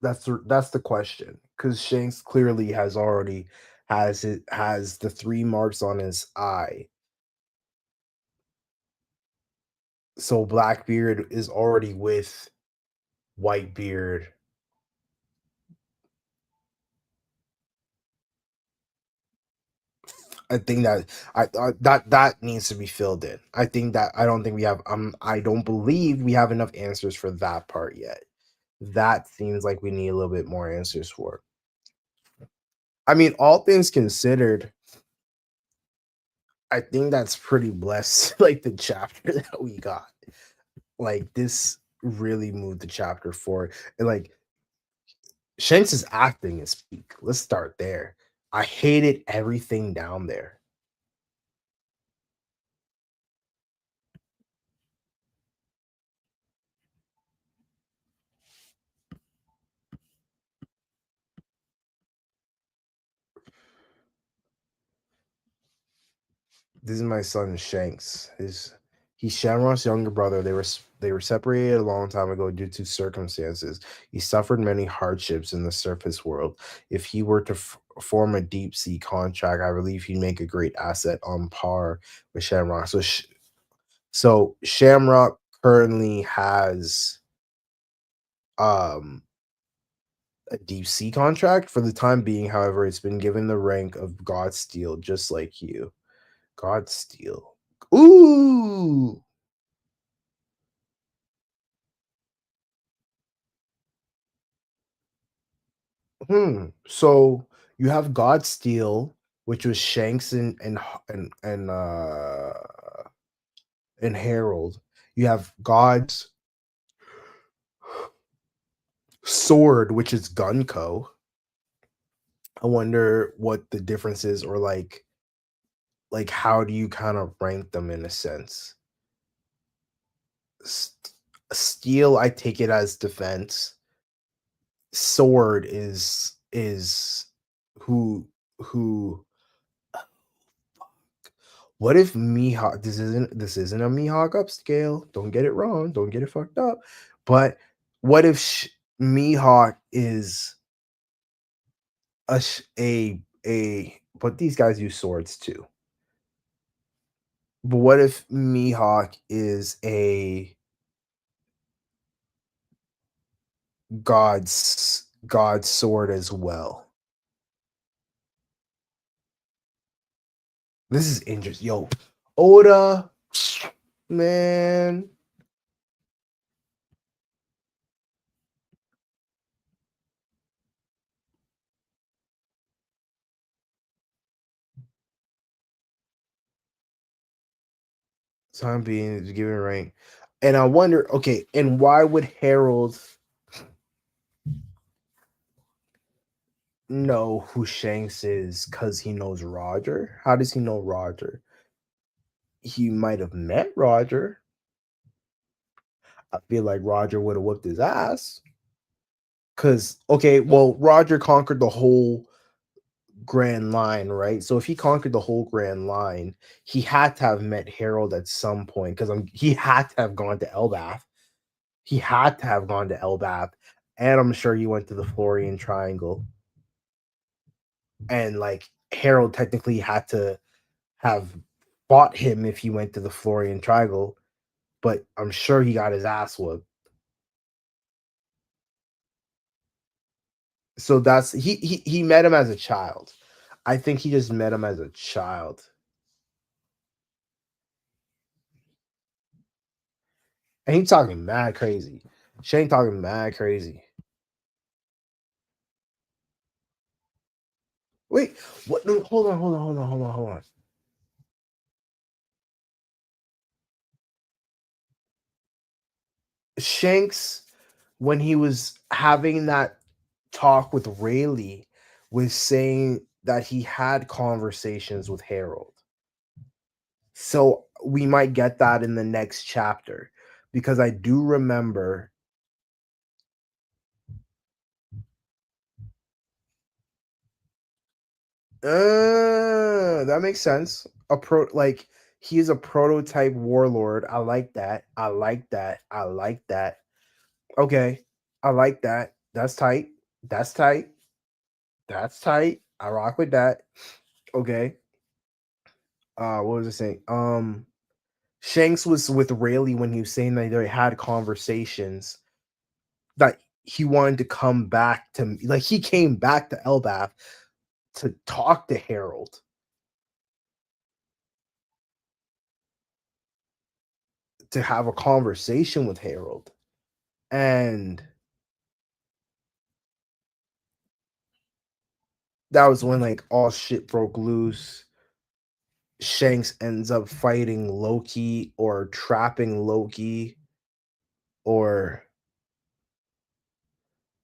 That's the question. Because Shanks clearly has the three marks on his eye. So Blackbeard is already with Whitebeard. I think that that needs to be filled in. I think that I don't think we have I don't believe we have enough answers for that part yet. That seems like we need a little bit more answers for. I mean, all things considered, I think that's pretty blessed. Like the chapter that we got, like this really moved the chapter forward. And like Shanks' acting is peak. Let's start there. I hated everything down there. This is my son Shanks. He's Shamrock's younger brother. They were separated a long time ago due to circumstances. He suffered many hardships in the surface world. If he were to form a deep sea contract, I believe he'd make a great asset on par with Shamrock. So Shamrock currently has um a deep sea contract for the time being. However, it's been given the rank of God Steel, just like you. God Steel. Ooh. So you have God Steel, which was Shanks and Harold. You have God's Sword, which is Gunko. I wonder what the difference is, or like how do you kind of rank them in a sense? S- Steel, I take it as defense. Sword is who What if Mihawk? This isn't a Mihawk upscale. Don't get it wrong. Don't get it fucked up. But what if Mihawk is a? But these guys use swords too. But what if Mihawk is a god's sword as well? This is interesting. Yo, Oda, man. Time being is given rank. And I wonder, okay, and why would Harold know who Shanks is? Because he knows Roger? How does he know Roger? He might have met Roger. I feel like Roger would have whipped his ass. Because, okay, well, Roger conquered the whole Grand Line, right? So if he conquered the whole Grand Line, he had to have met Harold at some point because he had to have gone to Elbaf. He had to have gone to Elbaf, and I'm sure he went to the Florian Triangle. And like Harold technically had to have fought him if he went to the Florian Triangle, but I'm sure he got his ass whooped. So that's he met him as a child. I think he just met him as a child. And he's talking mad crazy. Shane talking mad crazy. Wait, what? No, hold on. Shanks, when he was having that talk with Rayleigh, was saying that he had conversations with Harold. So we might get that in the next chapter because I do remember. That makes sense. Like he is a prototype warlord. I like that. I like that. I like that. Okay. I like that. That's tight. That's tight. That's tight. I rock with that. Okay. What was I saying? Shanks was with Rayleigh when he was saying that they had conversations that he wanted to come back to, like he came back to Elbaf to talk to Harold, to have a conversation with Harold. And that was when like all shit broke loose. Shanks ends up fighting Loki or trapping Loki, or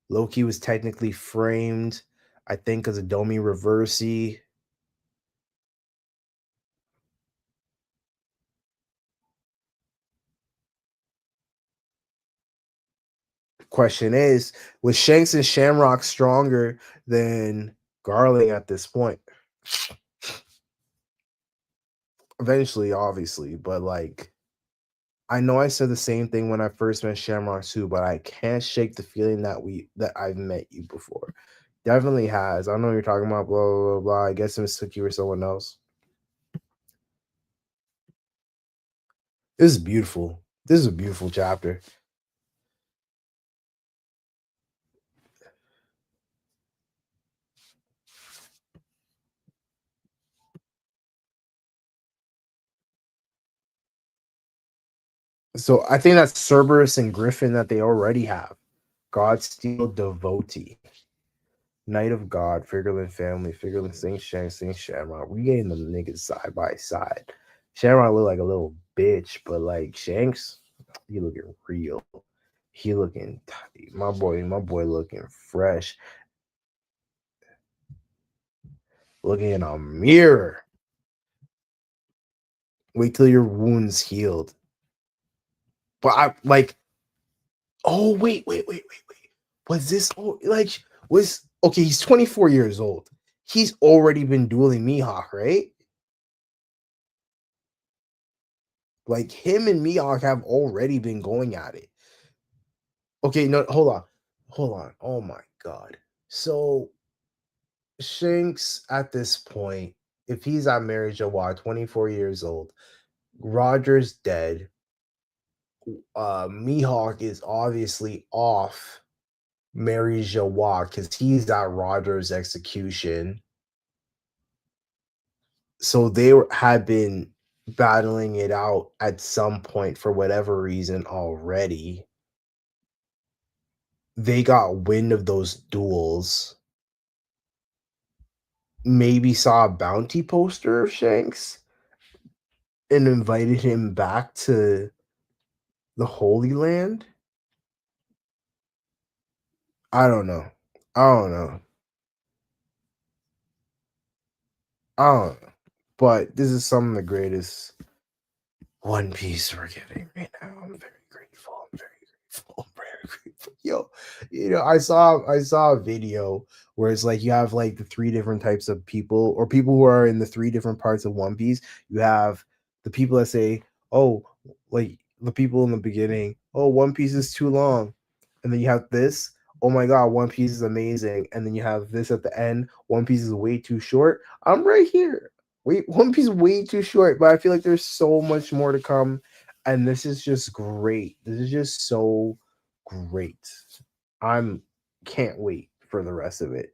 Loki was technically framed, I think, as a Domi Reversi. Question is, was Shanks and Shamrock stronger than Garling at this point? Eventually, obviously, but like I know I said the same thing when I first met Shamrock too, but I can't shake the feeling that I've met you before. Definitely has. I know what you're talking about. Blah blah blah. Blah. I guess it mistook you for someone else. This is beautiful. This is a beautiful chapter. So I think that's Cerberus and Griffin that they already have. Godsteel Devotee. Knight of God, Figurlin family, Figurlin Saint Shanks, Saint Shamrock. We getting them niggas side by side. Shamrock look like a little bitch, but like Shanks, he looking real. He looking tight. My boy looking fresh. Looking in a mirror. Wait till your wounds healed. But I like, oh wait. Was this like was okay? He's 24 years old. He's already been dueling Mihawk, right? Like him and Mihawk have already been going at it. Okay, no, hold on. Hold on. Oh my god. So Shanks at this point, if he's at Mary Jawad, 24 years old, Roger's dead. Mihawk is obviously off Mary Jawad because he's at Roger's execution. So had been battling it out at some point for whatever reason already. They got wind of those duels, maybe saw a bounty poster of Shanks and invited him back to the Holy Land. I don't know. I don't know. I don't know. But this is some of the greatest One Piece we're getting right now. I'm very grateful. I'm very grateful. I'm very grateful. Yo, I saw a video where it's like you have like the three different types of people or people who are in the three different parts of One Piece. You have the people that say, "Oh, like the people in the beginning, oh, One Piece is too long." And then you have this, "Oh my god, One Piece is amazing." And then you have this at the end, "One Piece is way too short." I'm right here. Wait, One Piece way too short, but I feel like there's so much more to come, and this is just great. This is just so great. I'm can't wait for the rest of it.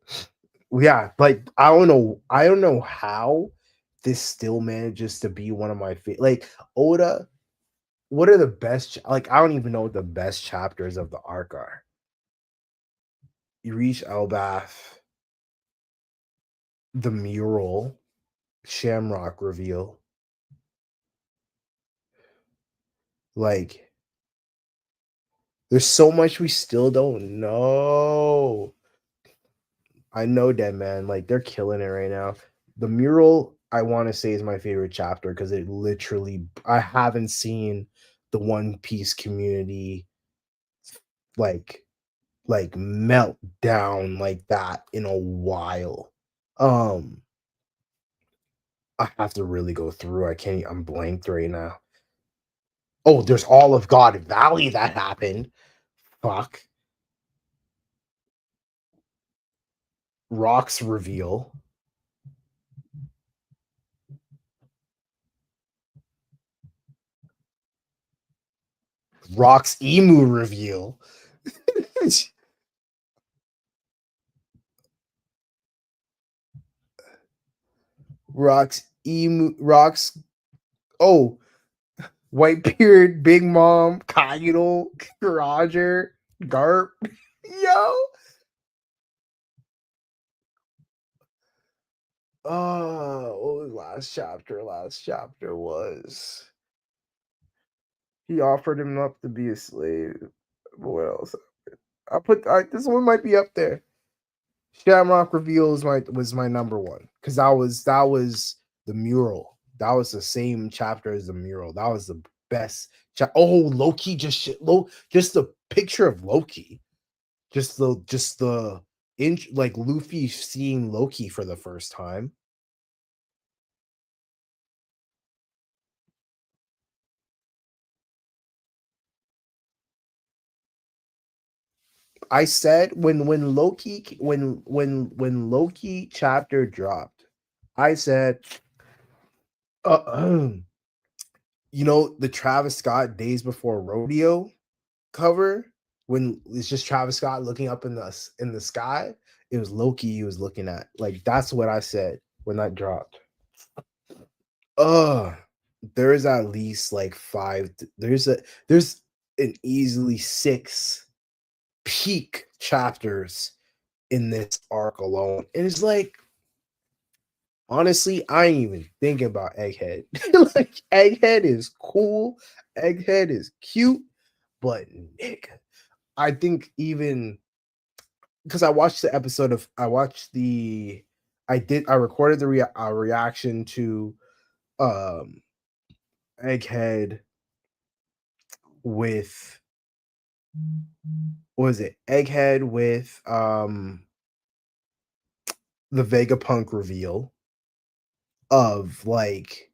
Yeah, like I don't know how this still manages to be one of my favorite. Like Oda, what are the best? Like I don't even know what the best chapters of the arc are. You reach Elbaf, the mural, Shamrock reveal, like there's so much we still don't know. I know Dead Man, like they're killing it right now. The mural, I want to say, is my favorite chapter because it literally, I haven't seen the One Piece community like melt down like that in a while. Um, I have to really go through. I can't. I'm blanked right now. Oh, there's all of God Valley that happened. Fuck. Rocks reveal. Rocks emu reveal. Rocks emu rocks. Oh, Whitebeard, Big Mom, Kaido, Roger, Garp. Yo. Oh, what was last chapter? Last chapter was he offered him up to be a slave. What else? This one might be up there. Shamrock reveal was my number one because that was the mural. That was the same chapter as the mural. That was the best. Oh, Loki just the picture of Loki, just the inch like Luffy seeing Loki for the first time. I said when Loki chapter dropped, I said, uh, the Travis Scott Days Before Rodeo cover when it's just Travis Scott looking up in the sky. It was Loki he was looking at. Like that's what I said when that dropped. Uh there is at least like there's an easily six peak chapters in this arc alone. And it's like honestly, I ain't even thinking about Egghead. Like Egghead is cool, Egghead is cute, but nigga, I think even because I watched the I recorded the reaction to um Egghead with what was it? Egghead with the Vegapunk reveal of like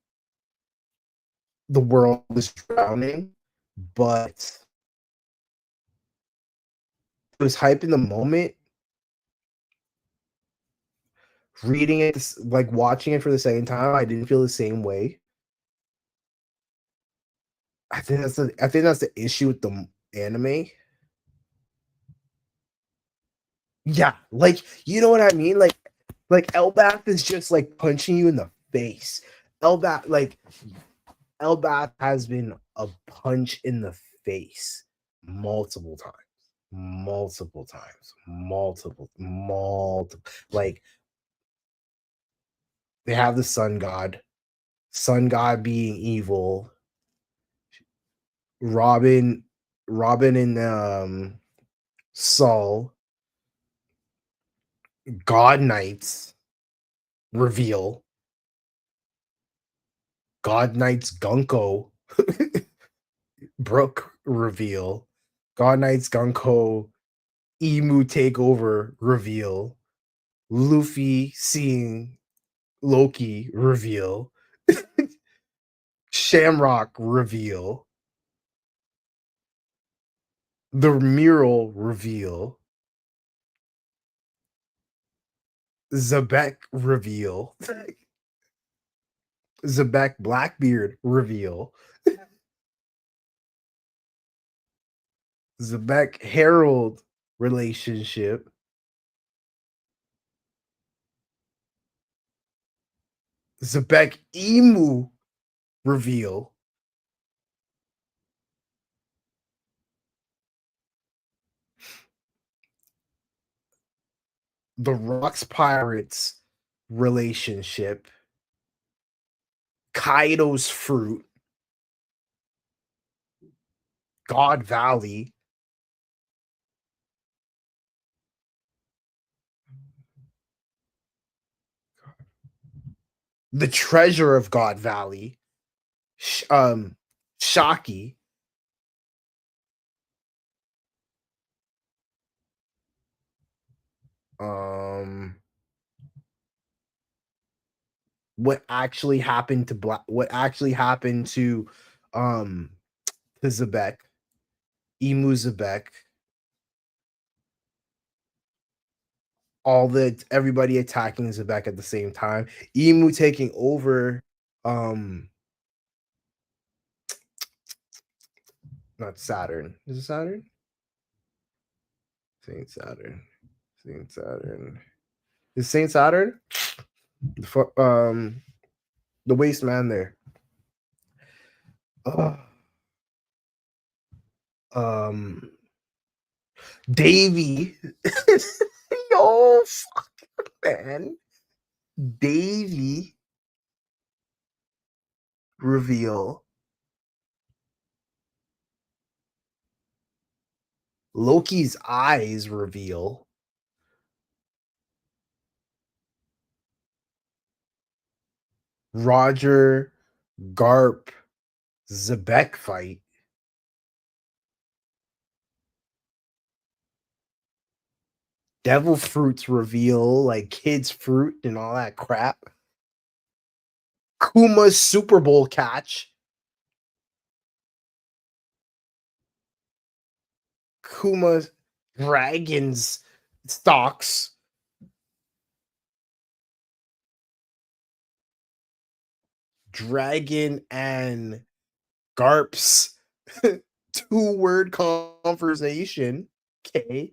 the world is drowning, but it was hype in the moment. Reading it, like watching it for the second time, I didn't feel the same way. I think that's the issue with the anime. Yeah, like you know what I mean. Like elbaf is just like punching you in the face. Elbaf has been a punch in the face multiple times, multiple times, multiple. Like they have the sun god being evil. Robin, Robin and Saul, God Knights reveal, God Knights Gunko, Brooke reveal, God Knights Gunko, Emu takeover reveal, Luffy seeing Loki reveal, Shamrock reveal, the mural reveal, Xebec reveal, Xebec Blackbeard reveal, Xebec Harold relationship, Xebec Emu reveal, the Rocks Pirates relationship, Kaido's fruit, God Valley, the treasure of God Valley, Shaki, um, what actually happened um to Xebec, Emu Xebec, everybody attacking Xebec at the same time, Emu taking over, um not Saturn. Is it Saturn? Saint Saturn. Saint Saturn. Is Saint Saturn? The waste man there. Uh, um Davy. Yo, fuck, man. Davy reveal. Loki's eyes reveal. Roger Garp Xebec fight. Devil fruits reveal, like kids fruit and all that crap. Kuma's Super Bowl catch. Kuma's dragons stocks. Dragon and Garp's 2-word conversation. Okay.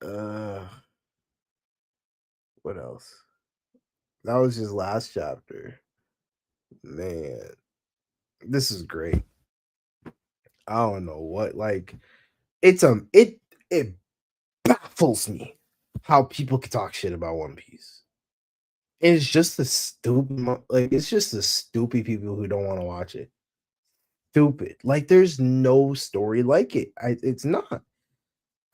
Uh, what else? That was his last chapter. Man, this is great. I don't know what like it baffles me how people can talk shit about One Piece. It's just the it's just the stupid people who don't want to watch it. Stupid. Like there's no story like it. It's not.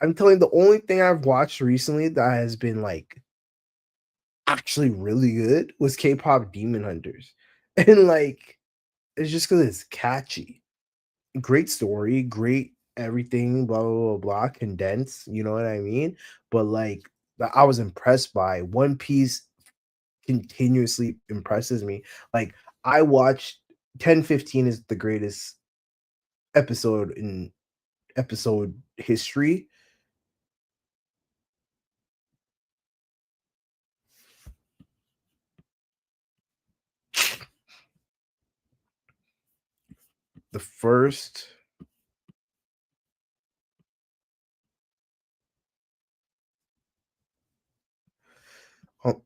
I'm telling you, the only thing I've watched recently that has been like actually really good was K-pop Demon Hunters. And like it's just because it's catchy. Great story, great everything, blah blah blah blah, condensed, you know what I mean? But like that I was impressed by. One Piece continuously impresses me. Like I watched 10-15 is the greatest episode in episode history. The first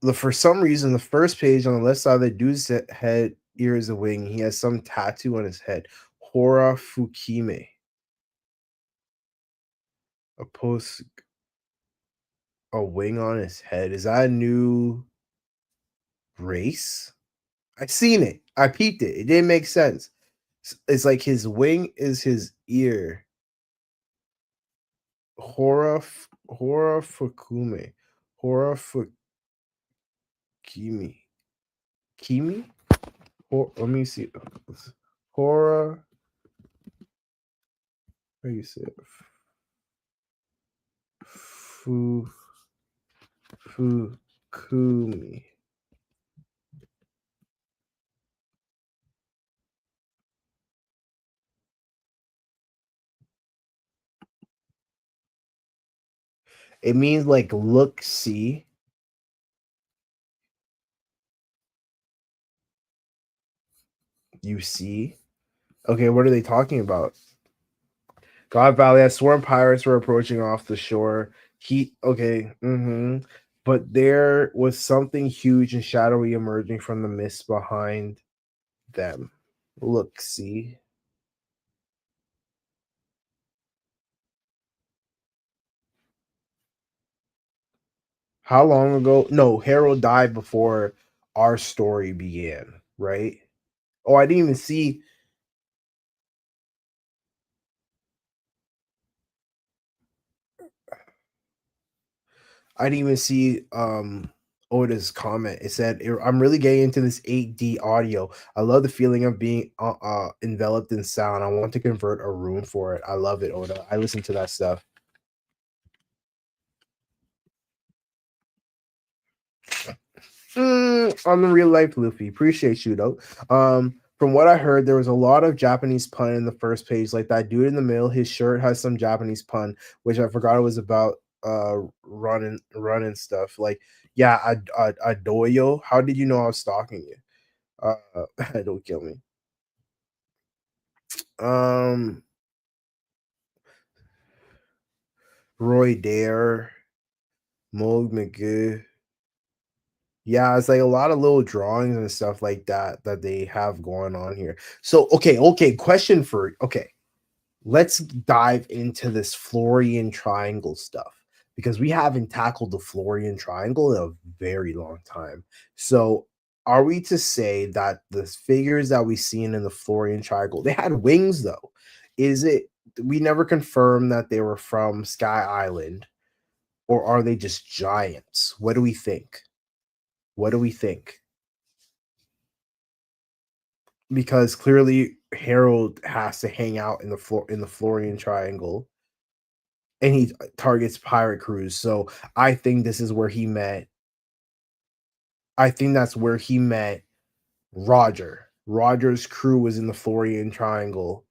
the for some reason the first page on the left side of the dude's head, ear is a wing. He has some tattoo on his head. Hora Fukime. A post a wing on his head. Is that a new race? I seen it. I peeped it. It didn't make sense. It's like his wing is his ear. Hora Fukume. Hora Fukimi. Kimi? Let me see. Hora. How do you say it? Fukumi. It means like look, see. You see. Okay, what are they talking about? God Valley, as sworn pirates were approaching off the shore. Okay, but there was something huge and shadowy emerging from the mist behind them. Look, see. How long ago? No, Harold died before our story began, right? Oh, I didn't even see. I didn't even see Oda's comment. It said, "I'm really getting into this 8D audio. I love the feeling of being enveloped in sound. I want to convert a room for it. I love it, Oda. I listen to that stuff." On the real life Luffy. Appreciate you though. From what I heard, there was a lot of Japanese pun in the first page. Like that dude in the middle, his shirt has some Japanese pun, which I forgot it was about running stuff. Like, yeah, I doyo. How did you know I was stalking you? Don't kill me. Um Roy Dare, Moog McGee. Yeah, it's like a lot of little drawings and stuff like that that they have going on here. So okay, question for okay. Let's dive into this Florian Triangle stuff because we haven't tackled the Florian Triangle in a very long time. So, are we to say that the figures that we seen in the Florian Triangle, they had wings though? Is it we never confirmed that they were from Sky Island or are they just giants? What do we think? What do we think? Because clearly Harold has to hang out in the Florian Triangle and he targets pirate crews. So I think this is where he met. I think that's where he met Roger. Roger's crew was in the Florian Triangle,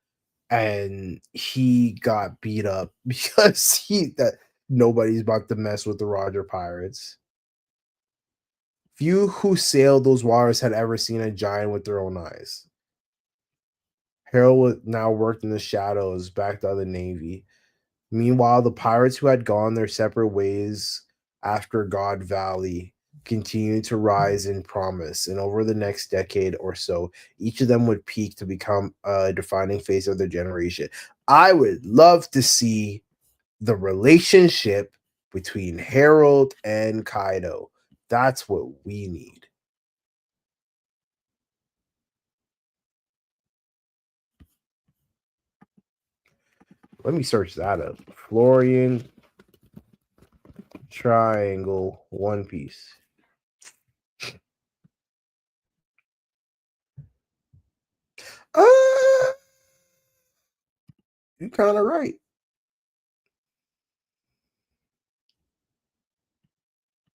and he got beat up because he that nobody's about to mess with the Roger pirates. Few who sailed those waters had ever seen a giant with their own eyes. Harold now worked in the shadows, backed by the Navy. Meanwhile, the pirates who had gone their separate ways after God Valley continued to rise in promise, and over the next decade or so, each of them would peak to become a defining face of their generation. I would love to see the relationship between Harold and Kaido. That's what we need. Let me search that up. Florian Triangle One Piece. Uh, you're kind of right.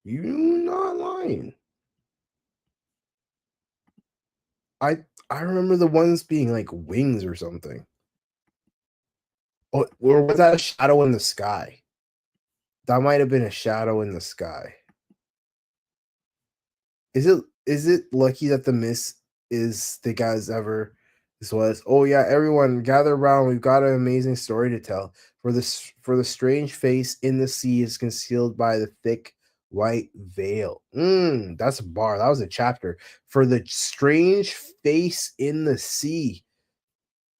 You not lying. I I remember the ones being like wings or something. Or was that a shadow in the sky? That might have been a shadow in the sky. Is it lucky that the mist is thick as ever? This was. Oh yeah, everyone gather around. We've got an amazing story to tell. For the strange face in the sea is concealed by the thick white veil. That's a bar. That was a chapter. For the strange face in the sea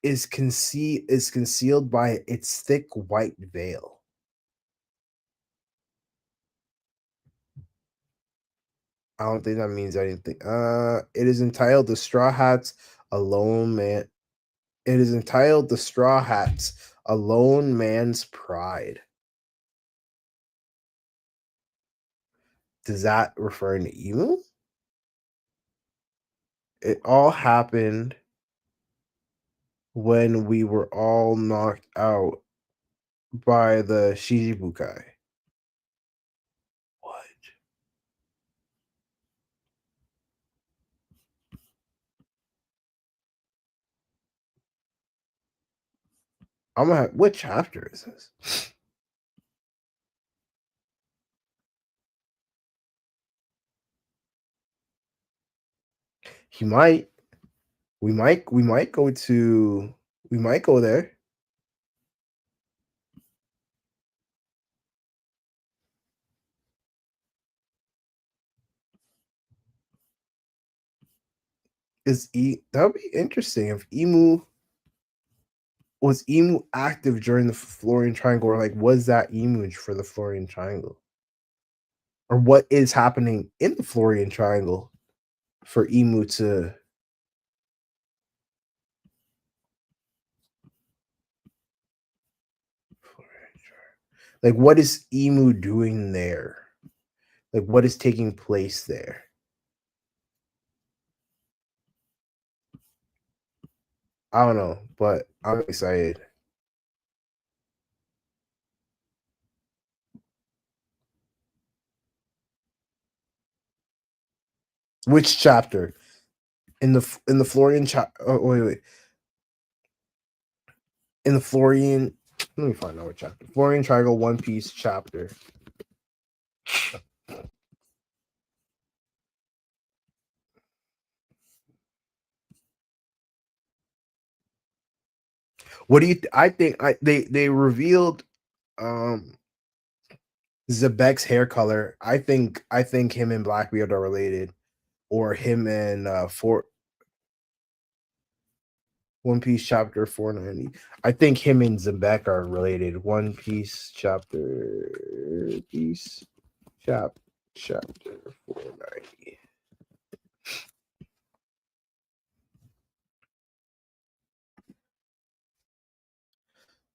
is concealed by its thick white veil. I don't think that means anything. It is entitled "The Straw Hats Alone Man." It is entitled "The Straw Hats A Lone Man's Pride." Does that refer to emu? It all happened when we were all knocked out by the Shichibukai. What? I'm gonna have, what chapter is this? He might. We might go to. We might go there. That would be interesting if emu was emu active during the Florian Triangle, or like was that emu for the Florian Triangle, or what is happening in the Florian Triangle for emu to like what is emu doing there? Like what is taking place there? I don't know, but I'm excited. Which chapter in the Florian oh, wait, in the Florian. Let me find out what chapter. Florian Triangle One Piece chapter. What do you? I think they revealed um Xebec's hair color. I think him and Blackbeard are related, or him and four One Piece chapter 490. I think him and Xebec are related. One Piece chapter piece chapter 490.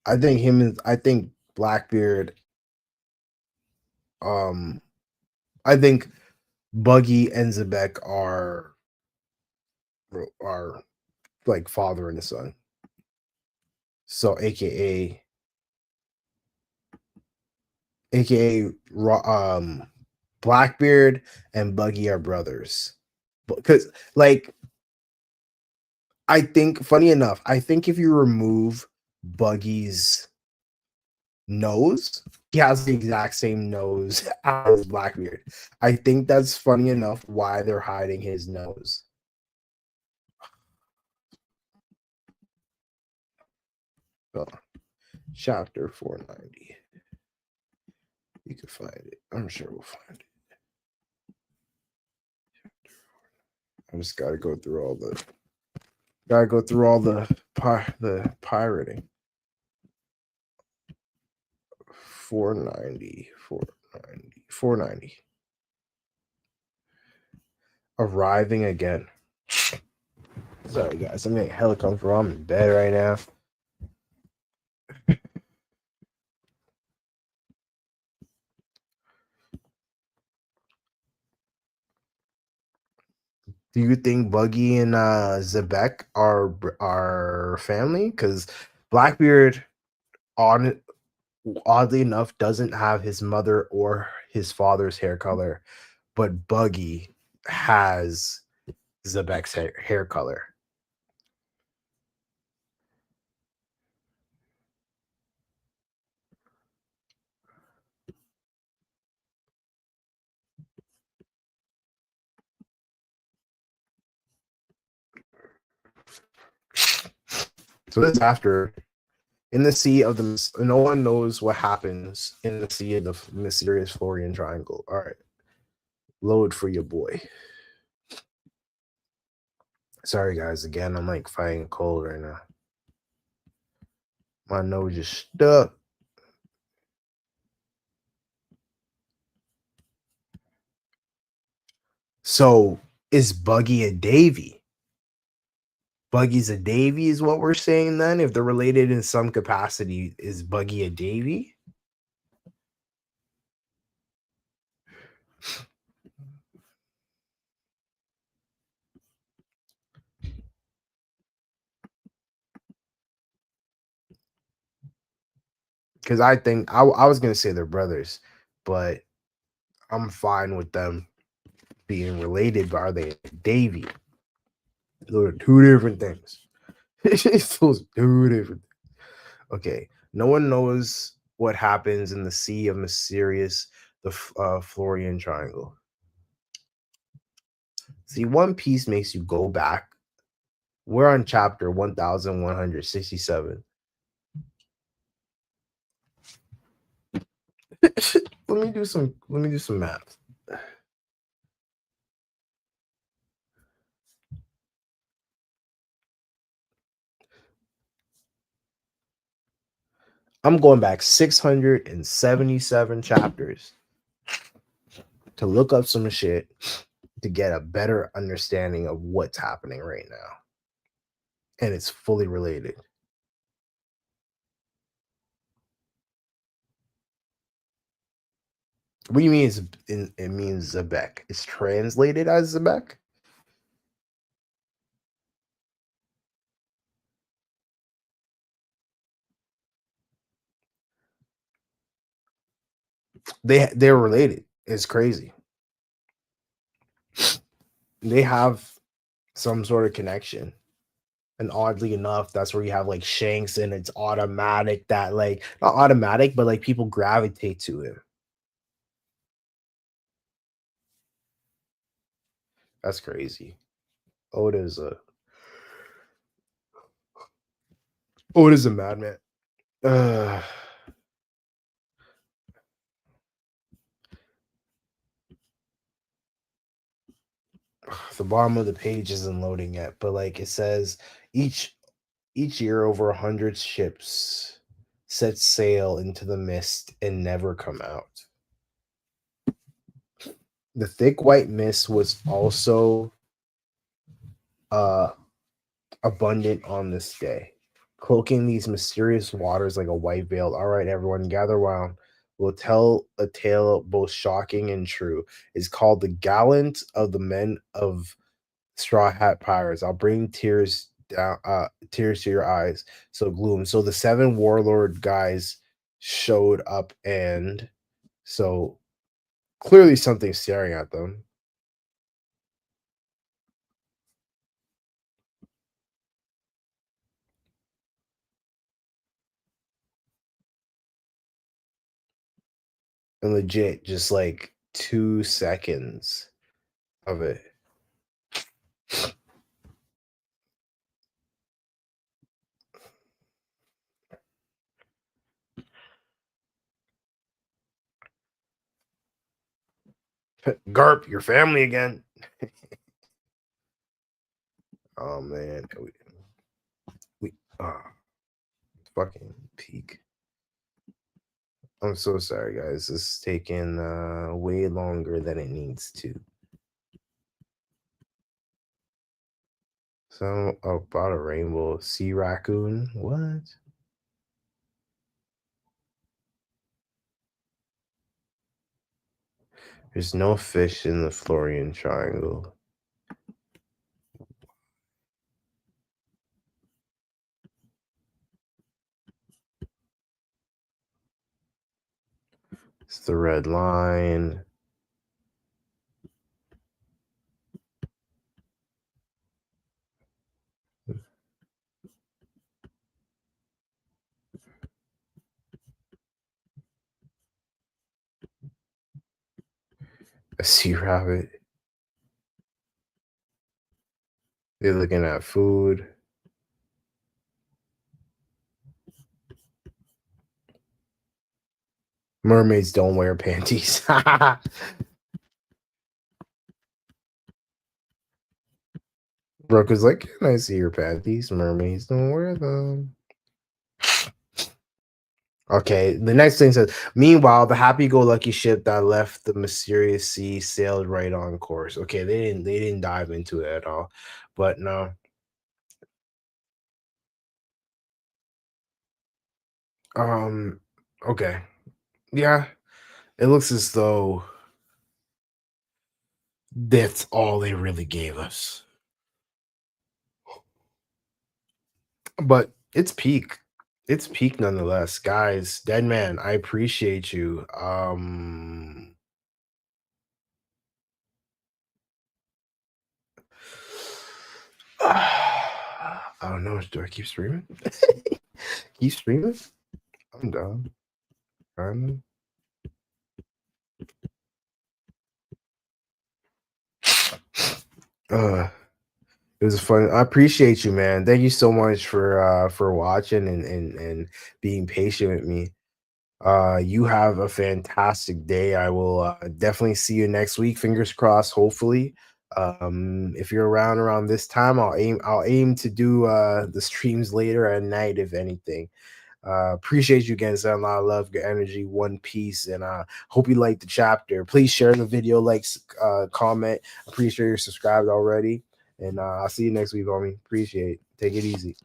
I think Blackbeard um I think Buggy and Xebec are like father and son. So aka Blackbeard and Buggy are brothers. Because like I think funny enough, I think if you remove Buggy's nose, he has the exact same nose as Blackbeard. I think that's funny enough why they're hiding his nose. So, chapter 490. You can find it. I'm sure we'll find it. I just gotta go through all the pirating. 490, 490, 490. Arriving again. Sorry guys, I'm getting hella comfortable. I'm in bed right now. Do you think Buggy and Xebec are family? Because Blackbeard, on oddly enough, doesn't have his mother or his father's hair color, but Buggy has Xebec's hair color. So this is after in the sea of the no one knows what happens in the sea of the mysterious Florian Triangle. All right, load for your boy. Sorry guys, again I'm like fighting cold right now. My nose is stuck. So is Buggy a Davy? Buggy's a Davy is what we're saying then. If they're related in some capacity, is Buggy a Davy? Because I think I was gonna say they're brothers, but I'm fine with them being related. But are they Davy? Those are two different things. Those two different. Okay, no one knows what happens in the sea of mysterious the Florian Triangle. See, One Piece makes you go back. We're on chapter 1167. Let me do some math. I'm going back 677 chapters to look up some shit to get a better understanding of what's happening right now. And it's fully related. What do you mean it means Xebec? It's translated as Xebec? They're related. It's crazy. They have some sort of connection. And oddly enough, that's where you have like Shanks, and it's automatic that like not automatic, but like people gravitate to him. That's crazy. Oda's a Oda's a madman. Uh, the bottom of the page isn't loading yet, but like it says each year over 100 ships set sail into the mist and never come out. The thick white mist was also uh abundant on this day, cloaking these mysterious waters like a white veil. All right, everyone, gather round. We'll tell a tale both shocking and true. It's called The Gallant of the Men of Straw Hat Pirates. I'll bring tears down, tears to your eyes. So gloom. So the seven warlord guys showed up, and so clearly something's staring at them. And legit, just like 2 seconds of it. Garp, your family again. Oh man, we fucking peak. I'm so sorry, guys. This is taking way longer than it needs to. So about a rainbow sea raccoon. What? There's no fish in the Florian Triangle. It's the red line. A sea rabbit. They're looking at food. Mermaids don't wear panties. Brooke was like, "Can I see your panties? Mermaids don't wear them." Okay, the next thing says, meanwhile, the happy-go-lucky ship that left the mysterious sea sailed right on course. Okay, they didn't dive into it at all. But no. Um, okay. Yeah, it looks as though that's all they really gave us. But it's peak. It's peak nonetheless. Guys, Dead Man, I appreciate you. I don't know. Do I keep streaming? Keep streaming? I'm down. I'm uh it was fun. I appreciate you, man. Thank you so much for watching and being patient with me. You have a fantastic day. I will definitely see you next week. Fingers crossed, hopefully. If you're around this time, I'll aim to do the streams later at night, if anything. Appreciate you again, son. A lot of love, good energy, one piece, and hope you liked the chapter. Please share the video, comment. I'm pretty sure you're subscribed already, and I'll see you next week, homie. Appreciate it. Take it easy.